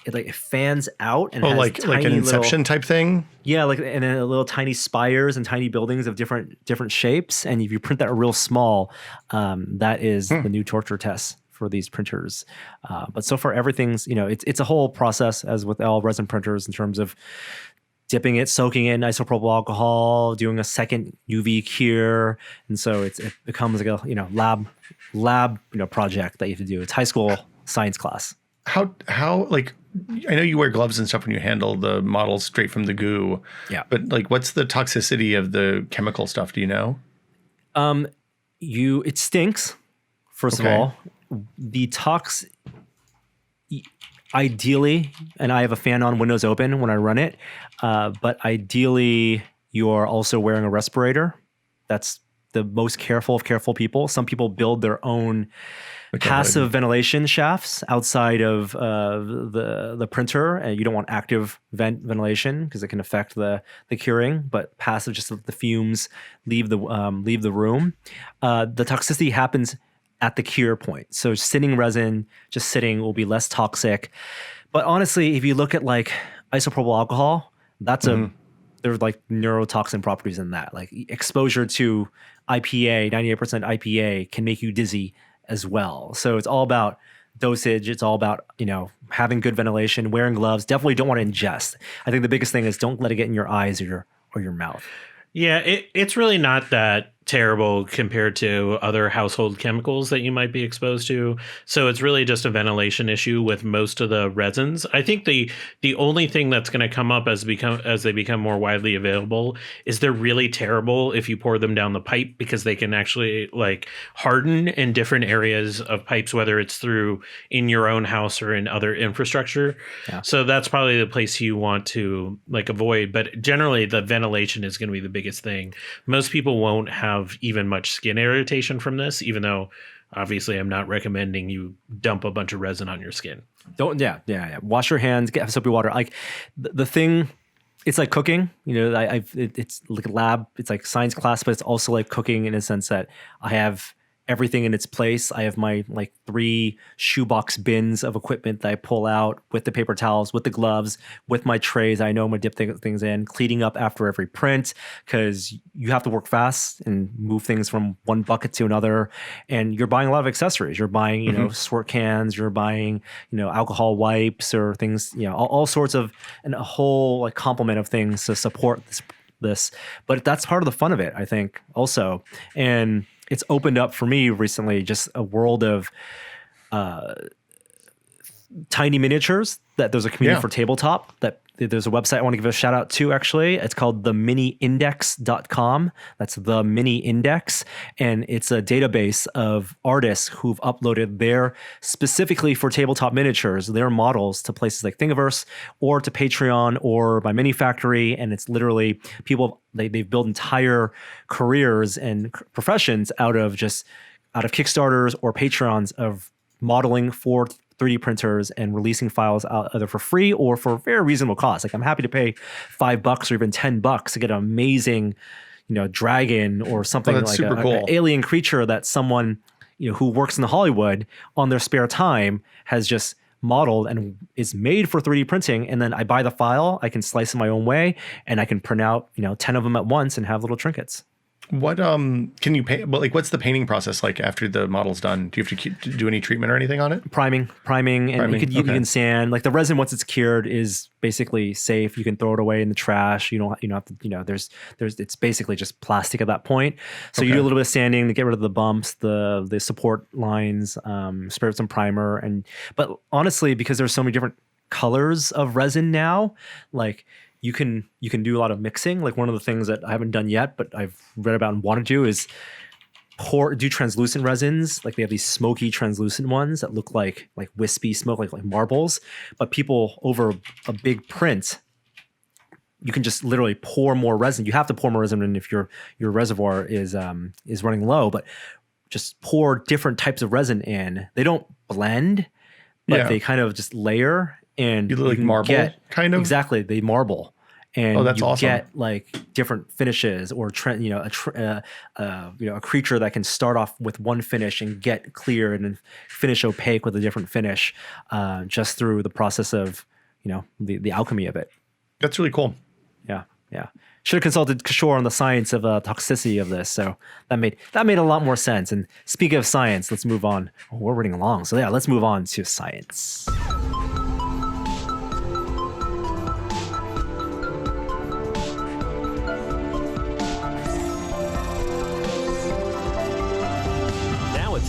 It fans out and has like an Inception type thing. Yeah, and then little tiny spires and tiny buildings of different shapes. And if you print that real small, that is the new torture test for these printers. But so far, everything's, it's a whole process, as with all resin printers, in terms of dipping it, soaking it in isopropyl alcohol, doing a second UV cure. And so it becomes like a, lab project that you have to do. It's high school science class. How like, I know you wear gloves and stuff when you handle the models straight from the goo. Yeah. But like, what's the toxicity of the chemical stuff? Do you know? It stinks, first of all. The tox, ideally, and I have a fan on, windows open when I run it, but ideally you're also wearing a respirator. That's the most careful of careful people. Some people build their own passive ventilation shafts outside of the printer, and you don't want active ventilation because it can affect the curing. But passive, just let the fumes leave the room. The toxicity happens at the cure point. So sitting resin, just sitting, will be less toxic. But honestly, if you look at like isopropyl alcohol, that's there's like neurotoxin properties in that. Like exposure to IPA, 98% IPA can make you dizzy as well. So it's all about dosage. It's all about, having good ventilation, wearing gloves. Definitely don't want to ingest. I think the biggest thing is don't let it get in your eyes or your mouth. Yeah, it's really not that terrible compared to other household chemicals that you might be exposed to. So it's really just a ventilation issue with most of the resins. I think the only thing that's going to come up as they become more widely available is they're really terrible if you pour them down the pipe, because they can actually like harden in different areas of pipes, whether it's through in your own house or in other infrastructure. Yeah. So that's probably the place you want to like avoid. But generally the ventilation is going to be the biggest thing. Most people won't have even much skin irritation from this, even though obviously I'm not recommending you dump a bunch of resin on your skin. Yeah. Wash your hands, get soapy water. Like the thing, it's like cooking, it's like a lab, it's like science class, but it's also like cooking in a sense that I have everything in its place. I have my like 3 shoebox bins of equipment that I pull out with the paper towels, with the gloves, with my trays. I know I'm gonna dip things in, cleaning up after every print, because you have to work fast and move things from one bucket to another. And you're buying a lot of accessories. You're buying, squirt cans, you're buying, alcohol wipes or things, all sorts of, and a whole like complement of things to support this. But that's part of the fun of it, I think, also. And it's opened up for me recently just a world of tiny miniatures, that there's a community for tabletop, that there's a website I want to give a shout out to, actually. It's called theminiindex.com. That's the Mini Index. And it's a database of artists who've uploaded their, specifically for tabletop miniatures, their models to places like Thingiverse or to Patreon or by Mini Factory. And it's literally people, they've built entire careers and professions out of Kickstarters or Patreons of modeling for 3D printers and releasing files out either for free or for very reasonable cost. Like I'm happy to pay $5 or even $10 to get an amazing, dragon or something like an alien creature that someone, who works in Hollywood on their spare time has just modeled and is made for 3D printing. And then I buy the file, I can slice it my own way, and I can print out, 10 of them at once and have little trinkets. What can you paint? Well, like, what's the painting process like after the model's done? Do you have to do any treatment or anything on it? Priming, and you can sand. Like the resin, once it's cured, is basically safe. You can throw it away in the trash. You don't have to. There's it's basically just plastic at that point. So you do a little bit of sanding to get rid of the bumps, the support lines, spray with some primer, but honestly, because there's so many different colors of resin now, like. You can do a lot of mixing. Like one of the things that I haven't done yet, but I've read about and want to do is do translucent resins. Like they have these smoky translucent ones that look like wispy smoke, like marbles. But people over a big print, you can just literally pour more resin. You have to pour more resin in if your reservoir is running low. But just pour different types of resin in. They don't blend, but they kind of just layer. And you like marble, kind of? Exactly, they marble. And that's awesome. Get like different finishes or a creature that can start off with one finish and get clear and then finish opaque with a different finish, just through the process of the alchemy of it. That's really cool. Yeah. Should have consulted Kishore on the science of toxicity of this. So that made a lot more sense. And speaking of science, let's move on. Oh, we're running along, so yeah, let's move on to science.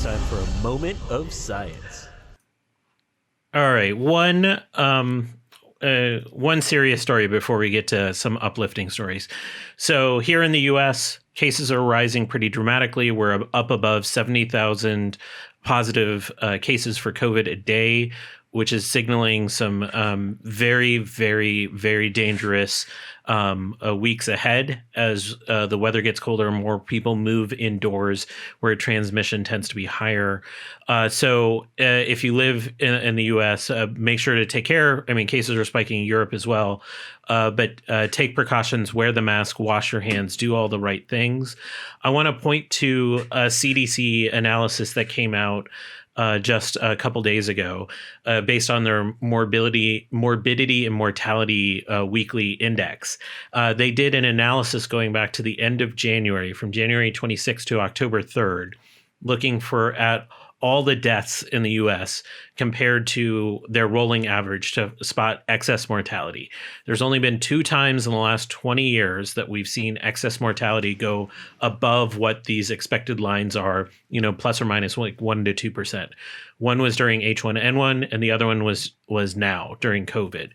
Time for a moment of science. All right, one serious story before we get to some uplifting stories. So here in the U.S., cases are rising pretty dramatically. We're up above 70,000 positive cases for COVID a day, which is signaling some very, very, very dangerous weeks ahead as the weather gets colder and more people move indoors where transmission tends to be higher. So if you live in the U.S., make sure to take care. I mean, cases are spiking in Europe as well. But take precautions, wear the mask, wash your hands, do all the right things. I want to point to a CDC analysis that came out just a couple days ago, based on their morbidity and mortality weekly index. They did an analysis going back to the end of January, from January 26th to October 3rd, looking at all the deaths in the U.S. compared to their rolling average to spot excess mortality. There's only been 2 times in the last 20 years that we've seen excess mortality go above what these expected lines are, plus or minus like 1 to 2%. One was during H1N1, and the other one was now during COVID.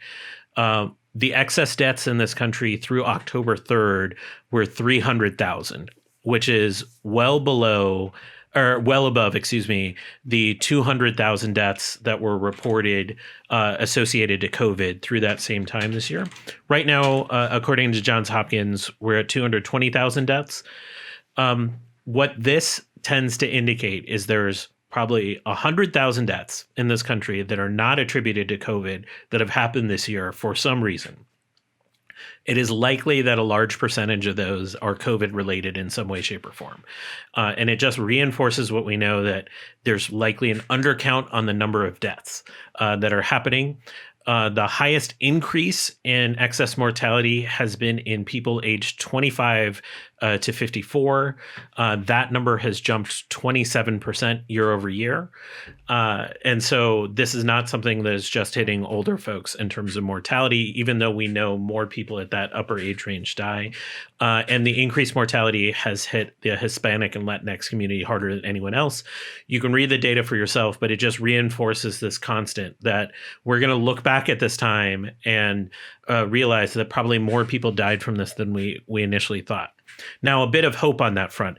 The excess deaths in this country through October 3rd were 300,000, which is well above, the 200,000 deaths that were reported associated to COVID through that same time this year. Right now, according to Johns Hopkins, we're at 220,000 deaths. What this tends to indicate is there's probably 100,000 deaths in this country that are not attributed to COVID that have happened this year for some reason. It is likely that a large percentage of those are COVID related in some way, shape, or form. And it just reinforces what we know, that there's likely an undercount on the number of deaths that are happening. The highest increase in excess mortality has been in people aged 25 to 54. That number has jumped 27% year over year. And so this is not something that is just hitting older folks in terms of mortality, even though we know more people at that upper age range die. And the increased mortality has hit the Hispanic and Latinx community harder than anyone else. You can read the data for yourself, but it just reinforces this constant that we're going to look back at this time and realize that probably more people died from this than we initially thought. Now, a bit of hope on that front.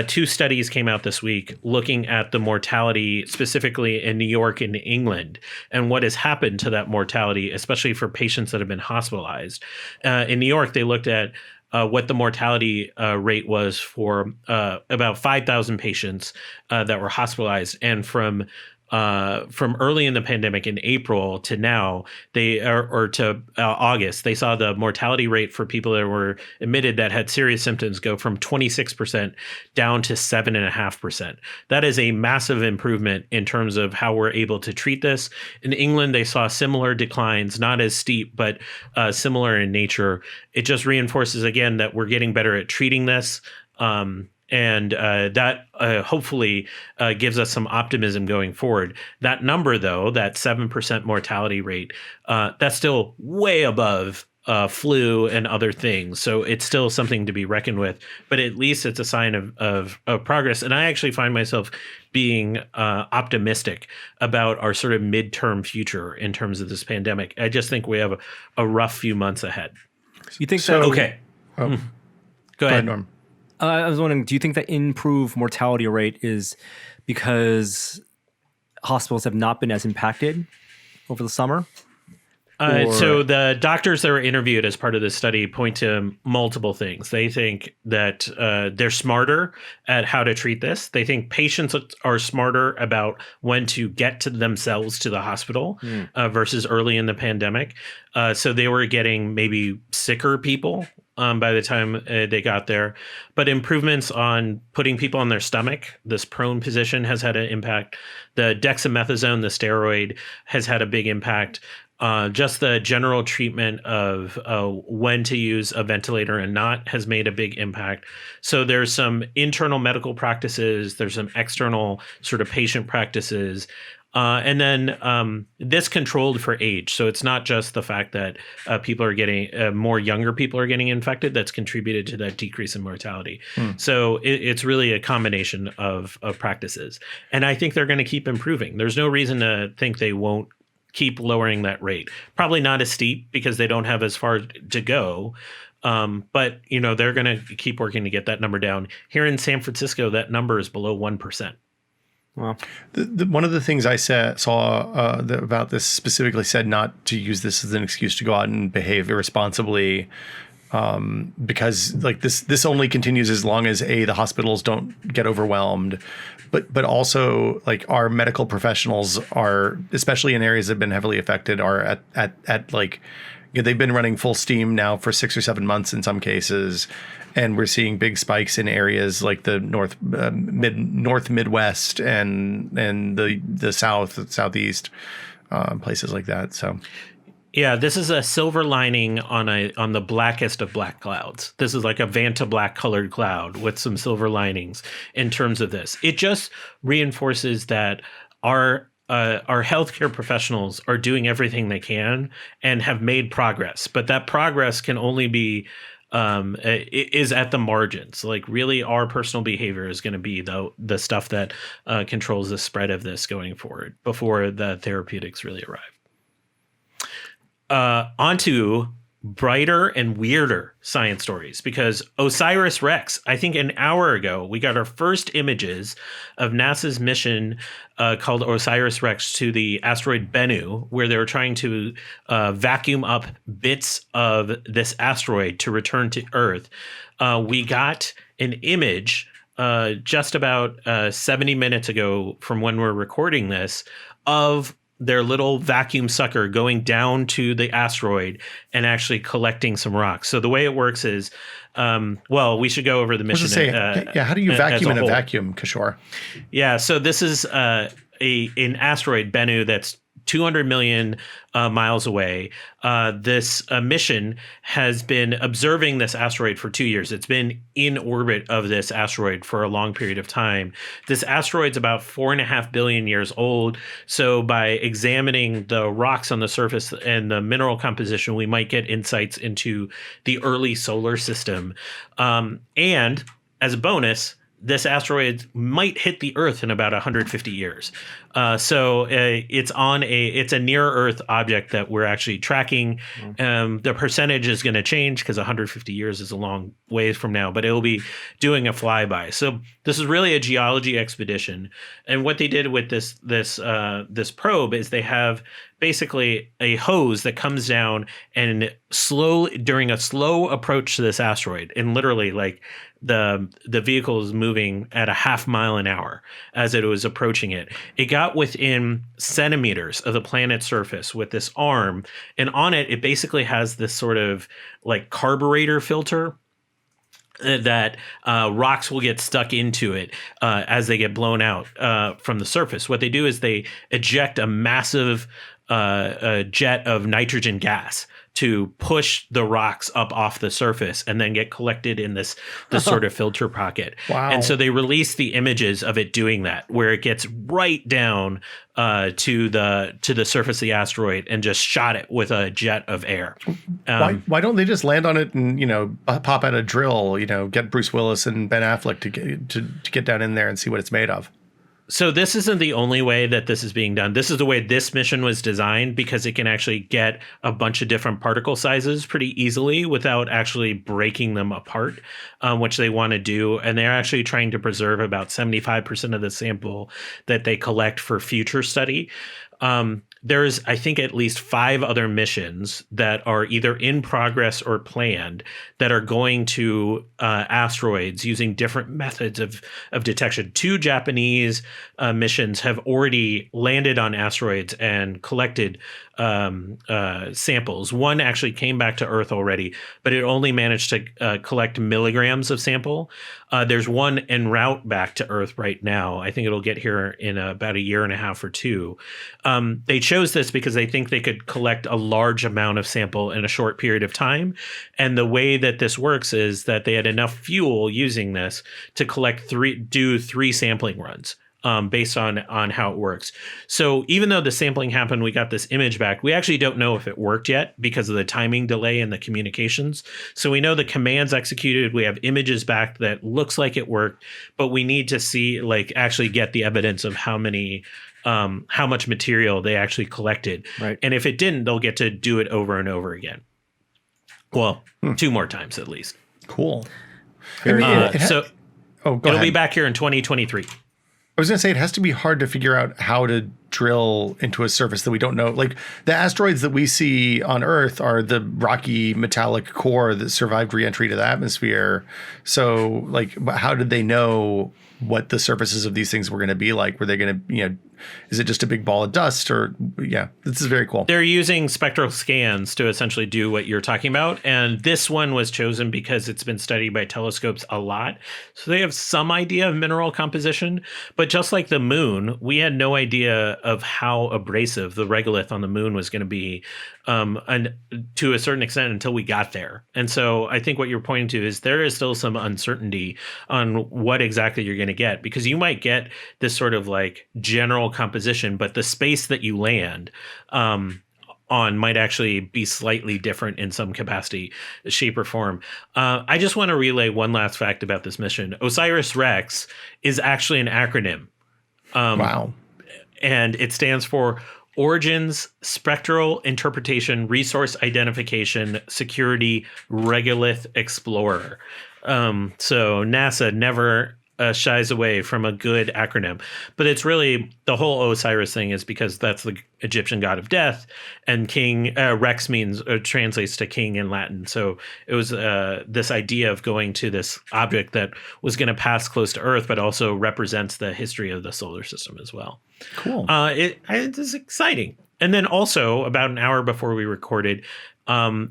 2 studies came out this week looking at the mortality specifically in New York and England and what has happened to that mortality, especially for patients that have been hospitalized. In New York, they looked at what the mortality rate was for about 5,000 patients that were hospitalized. And from early in the pandemic in April to now, to August, they saw the mortality rate for people that were admitted that had serious symptoms go from 26% down to 7.5%. That is a massive improvement in terms of how we're able to treat this. In England, they saw similar declines, not as steep, but similar in nature. It just reinforces again that we're getting better at treating this. And that hopefully gives us some optimism going forward. That number, though, that 7% mortality rate, that's still way above flu and other things. So it's still something to be reckoned with. But at least it's a sign of progress. And I actually find myself being optimistic about our sort of midterm future in terms of this pandemic. I just think we have a rough few months ahead. You think so? that? Okay. Go ahead, Norm. I was wondering, do you think that improved mortality rate is because hospitals have not been as impacted over the summer? So the doctors that were interviewed as part of this study point to multiple things. They think that they're smarter at how to treat this. They think patients are smarter about when to get to themselves to the hospital versus early in the pandemic. So they were getting maybe sicker people by the time they got there. But improvements on putting people on their stomach, this prone position, has had an impact. The dexamethasone, the steroid, has had a big impact. Just the general treatment of when to use a ventilator and not has made a big impact. So there's some internal medical practices, there's some external sort of patient practices. And then this controlled for age. So it's not just the fact that people are getting more younger people are getting infected that's contributed to that decrease in mortality. So it's really a combination of practices. And I think they're going to keep improving. There's no reason to think they won't keep lowering that rate. Probably not as steep because they don't have as far to go. But, they're going to keep working to get that number down. Here in San Francisco, that number is below 1%. Well, One of the things I saw about this specifically said not to use this as an excuse to go out and behave irresponsibly, because like this only continues as long as the hospitals don't get overwhelmed, but also like our medical professionals are, especially in areas that have been heavily affected, are at like, they've been running full steam now for 6 or 7 months in some cases. And we're seeing big spikes in areas like the north Midwest and the southeast, places like that. So, yeah, this is a silver lining on the blackest of black clouds. This is like a Vanta black colored cloud with some silver linings in terms of this. It just reinforces that our healthcare professionals are doing everything they can and have made progress, but that progress can only be is at the margins. Like really our personal behavior is going to be the stuff that controls the spread of this going forward before the therapeutics really arrive. Onto brighter and weirder science stories, because OSIRIS-REx, I think an hour ago, we got our first images of NASA's mission called OSIRIS-REx to the asteroid Bennu, where they were trying to vacuum up bits of this asteroid to return to Earth. We got an image just about 70 minutes ago from when we're recording this of their little vacuum sucker going down to the asteroid and actually collecting some rocks. So the way it works is, we should go over the mission. How do you vacuum in a vacuum, Kishore? Yeah, so this is an asteroid, Bennu, that's 200 million miles away. This mission has been observing this asteroid for 2 years. It's been in orbit of this asteroid for a long period of time. This asteroid's about 4.5 billion years old. So by examining the rocks on the surface and the mineral composition, we might get insights into the early solar system. And as a bonus, this asteroid might hit the Earth in about 150 years. It's a near Earth object that we're actually tracking. The percentage is going to change because 150 years is a long ways from now, but it'll be doing a flyby. So this is really a geology expedition. And what they did with this probe is they have basically a hose that comes down and during a slow approach to this asteroid, and literally like the vehicle is moving at a half mile an hour as it was approaching it. It got within centimeters of the planet's surface with this arm, and on it basically has this sort of like carburetor filter that rocks will get stuck into it as they get blown out from the surface. What they do is they eject a massive jet of nitrogen gas to push the rocks up off the surface and then get collected in this sort of filter pocket. Wow. And so they release the images of it doing that, where it gets right down to the surface of the asteroid and just shot it with a jet of air. Why don't they just land on it and pop out a drill? Get Bruce Willis and Ben Affleck to get down in there and see what it's made of. So this isn't the only way that this is being done. This is the way this mission was designed, because it can actually get a bunch of different particle sizes pretty easily without actually breaking them apart, which they want to do. And they're actually trying to preserve about 75% of the sample that they collect for future study. There's, I think, at least 5 other missions that are either in progress or planned that are going to asteroids using different methods of detection. 2 Japanese missions have already landed on asteroids and collected samples. One actually came back to Earth already, but it only managed to collect milligrams of sample. There's one en route back to Earth right now. I think it'll get here in about a year and a half or 2. They chose this because they think they could collect a large amount of sample in a short period of time. And the way that this works is that they had enough fuel using this to do 3 sampling runs. Based on how it works. So even though the sampling happened, we got this image back. We actually don't know if it worked yet because of the timing delay in the communications. So we know the commands executed. We have images back that looks like it worked, but we need to see, actually get the evidence of how much material they actually collected. Right. And if it didn't, they'll get to do it over and over again. Well, 2 more times at least. Cool. It'll Go ahead. be back here in 2023. I was going to say it has to be hard to figure out how to drill into a surface that we don't know. Like the asteroids that we see on Earth are the rocky metallic core that survived re-entry to the atmosphere. So like, how did they know what the surfaces of these things were going to be like? Were they going to, is it just a big ball of dust or this is very cool. They're using spectral scans to essentially do what you're talking about. And this one was chosen because it's been studied by telescopes a lot. So they have some idea of mineral composition, but just like the moon, we had no idea of how abrasive the regolith on the moon was going to be, and to a certain extent until we got there. And so I think what you're pointing to is there is still some uncertainty on what exactly you're going to get, because you might get this sort of like general composition, but the space that you land on might actually be slightly different in some capacity, shape, or form. I just want to relay one last fact about this mission. OSIRIS-REx is actually an acronym. Wow. And it stands for Origins, Spectral Interpretation, Resource Identification, Security, Regolith Explorer. So NASA never shies away from a good acronym, but it's really the whole Osiris thing is because that's the Egyptian god of death, and king Rex means translates to king in Latin. So it was this idea of going to this object that was going to pass close to Earth, but also represents the history of the solar system as well. Cool. It is exciting. And then also about an hour before we recorded,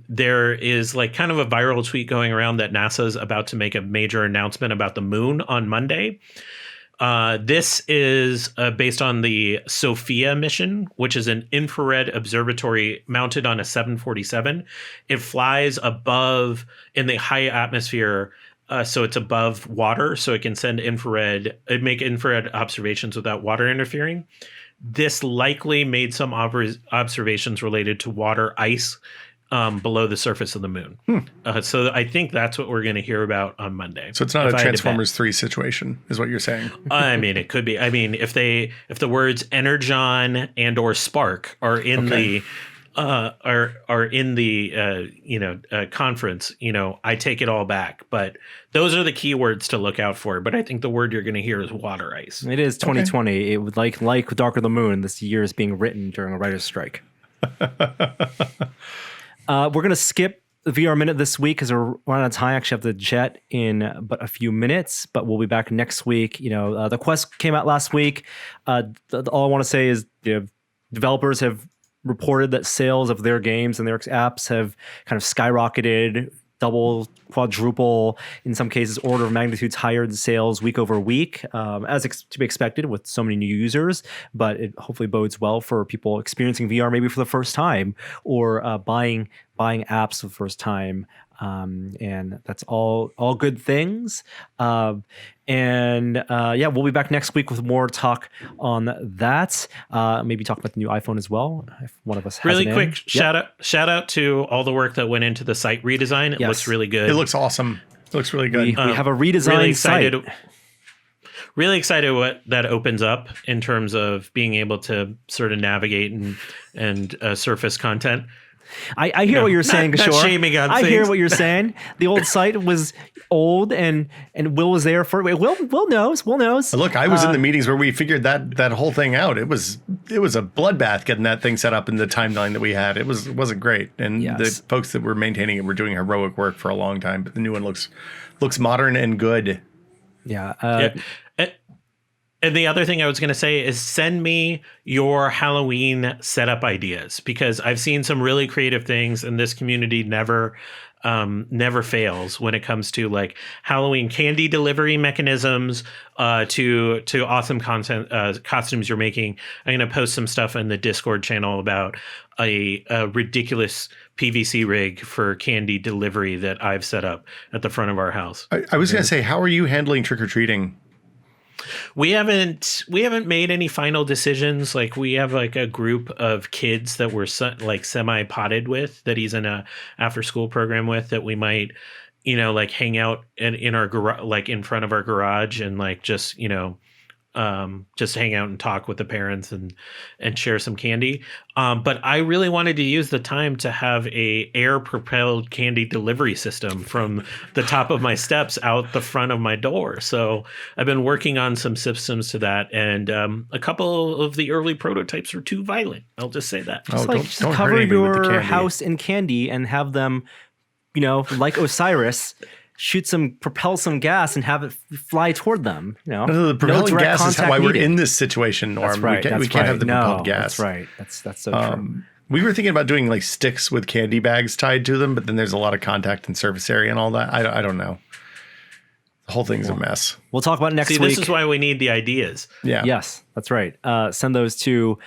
there is like kind of a viral tweet going around that NASA's about to make a major announcement about the moon on Monday. This is based on the SOFIA mission, which is an infrared observatory mounted on a 747. It flies above in the high atmosphere. So it's above water, so it can send make infrared observations without water interfering. This likely made some observations related to water ice below the surface of the moon. So I think that's what we're going to hear about on Monday. So it's not a Transformers 3 situation, is what you're saying. I mean, it could be. I mean, if the words energon and or spark are in the conference, I take it all back. But those are the keywords to look out for. But I think the word you're going to hear is water ice. It is 2020. Okay. It would like Dark of the Moon. This year is being written during a writer's strike. We're going to skip the VR Minute this week because we're running out of time. I actually have to jet in but a few minutes, but we'll be back next week. The Quest came out last week. All I want to say is developers have reported that sales of their games and their apps have kind of skyrocketed, double, quadruple, in some cases order of magnitudes higher than sales week over week, as to be expected with so many new users. But it hopefully bodes well for people experiencing VR maybe for the first time, or buying apps for the first time. And that's all good things. We'll be back next week with more talk on that. Maybe talk about the new iPhone as well, if one of us has really quick shout out to all the work that went into the site redesign. It looks really good. It looks awesome. It looks really good. We have a redesigned site. Really excited what that opens up in terms of being able to sort of navigate and surface content. I hear what you're saying, Kishore. Not shaming on I things. hear what you're saying. The old site was old, and Will was there for it. Will knows. Look, I was in the meetings where we figured that whole thing out. It was a bloodbath getting that thing set up in the timeline that we had. It wasn't great, and the folks that were maintaining it were doing heroic work for a long time. But the new one looks modern and good. Yeah. And the other thing I was going to say is send me your Halloween setup ideas, because I've seen some really creative things, and this community never fails when it comes to like Halloween candy delivery mechanisms, to awesome content, costumes you're making. I'm going to post some stuff in the Discord channel about a ridiculous PVC rig for candy delivery that I've set up at the front of our house. I was going to say, how are you handling trick-or-treating? We haven't made any final decisions. Like, we have like a group of kids that we're semi-potted with, that he's in a after school program with, that we might, like hang out in our garage, like in front of our garage, and like just, just hang out and talk with the parents and share some candy. But I really wanted to use the time to have a air propelled candy delivery system from the top of my steps out the front of my door. So I've been working on some systems to that, and a couple of the early prototypes were too violent. I'll just say that. Just cover your house in candy and have them, like Osiris, propel some gas and have it fly toward them. No, the propelling gas is why we're in this situation, Norm. That's right. We can't have the propelled gas. That's right. That's so true. We were thinking about doing like sticks with candy bags tied to them, but then there's a lot of contact and surface area and all that. I don't know. The whole thing's a mess. We'll talk about it next week. This is why we need the ideas. Yeah. Yes, that's right. Send those to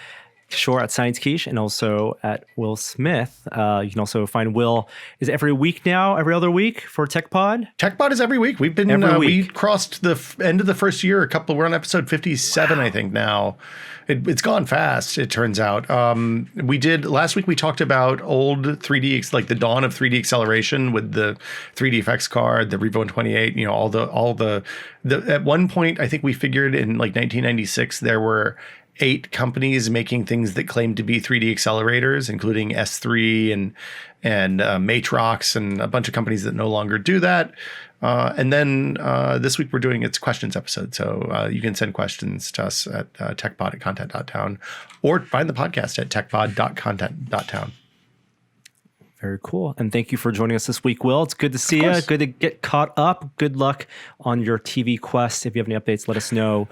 Shore at Science Quiche and also at Will Smith. You can also find Will. Is it every week now? Every other week for TechPod? TechPod is every week. We've been we crossed the end of the first year. We're on episode 57, I think now. It's gone fast. It turns out. We did last week. We talked about old 3D, like the dawn of 3D acceleration with the 3D effects card, the Revo 128. All the. At one point, I think we figured in like 1996 there were 8 companies making things that claimed to be 3D accelerators, including S3 and Matrox and a bunch of companies that no longer do that. And then this week we're doing its questions episode. So you can send questions to us at techpod@content.town or find the podcast at techpod.content.town. Very cool. And thank you for joining us this week, Will. It's good to see you. Good to get caught up. Good luck on your TV quest. If you have any updates, let us know.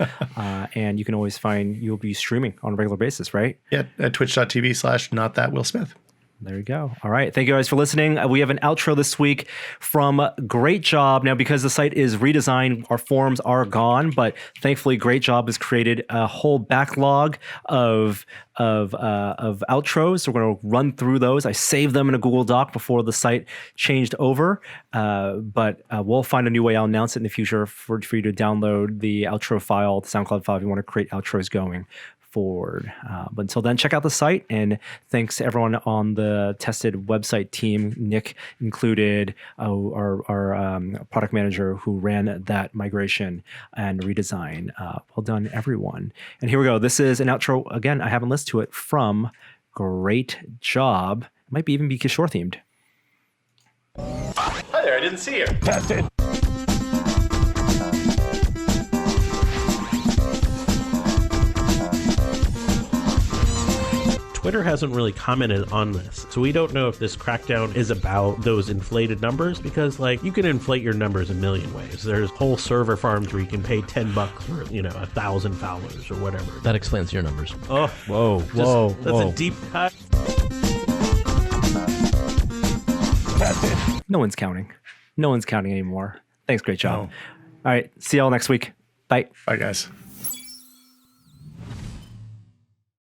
And you can always you'll be streaming on a regular basis, right? Yeah, at twitch.tv/notthatwillsmith. There you go. All right. Thank you guys for listening. We have an outro this week from Great Job. Now, because the site is redesigned, our forums are gone, but thankfully Great Job has created a whole backlog of outros. So we're going to run through those. I saved them in a Google Doc before the site changed over, but we'll find a new way. I'll announce it in the future for you to download the outro file, the SoundCloud file, if you want to create outros going forward. But until then, check out the site, and thanks to everyone on the tested website team, Nick included, our product manager who ran that migration and redesign. Well done, everyone. And here we go. This is an outro, again, I haven't listened to it, from Great Job. It might even be Kishore themed. Hi there, I didn't see you. Tested. Twitter hasn't really commented on this, so we don't know if this crackdown is about those inflated numbers, because you can inflate your numbers a million ways. There's whole server farms where you can pay $10 for 1,000 followers or whatever. That explains your numbers. Oh, whoa! That's a deep cut. No one's counting. No one's counting anymore. Thanks, Great Job. No. All right, see y'all next week. Bye. Bye, guys.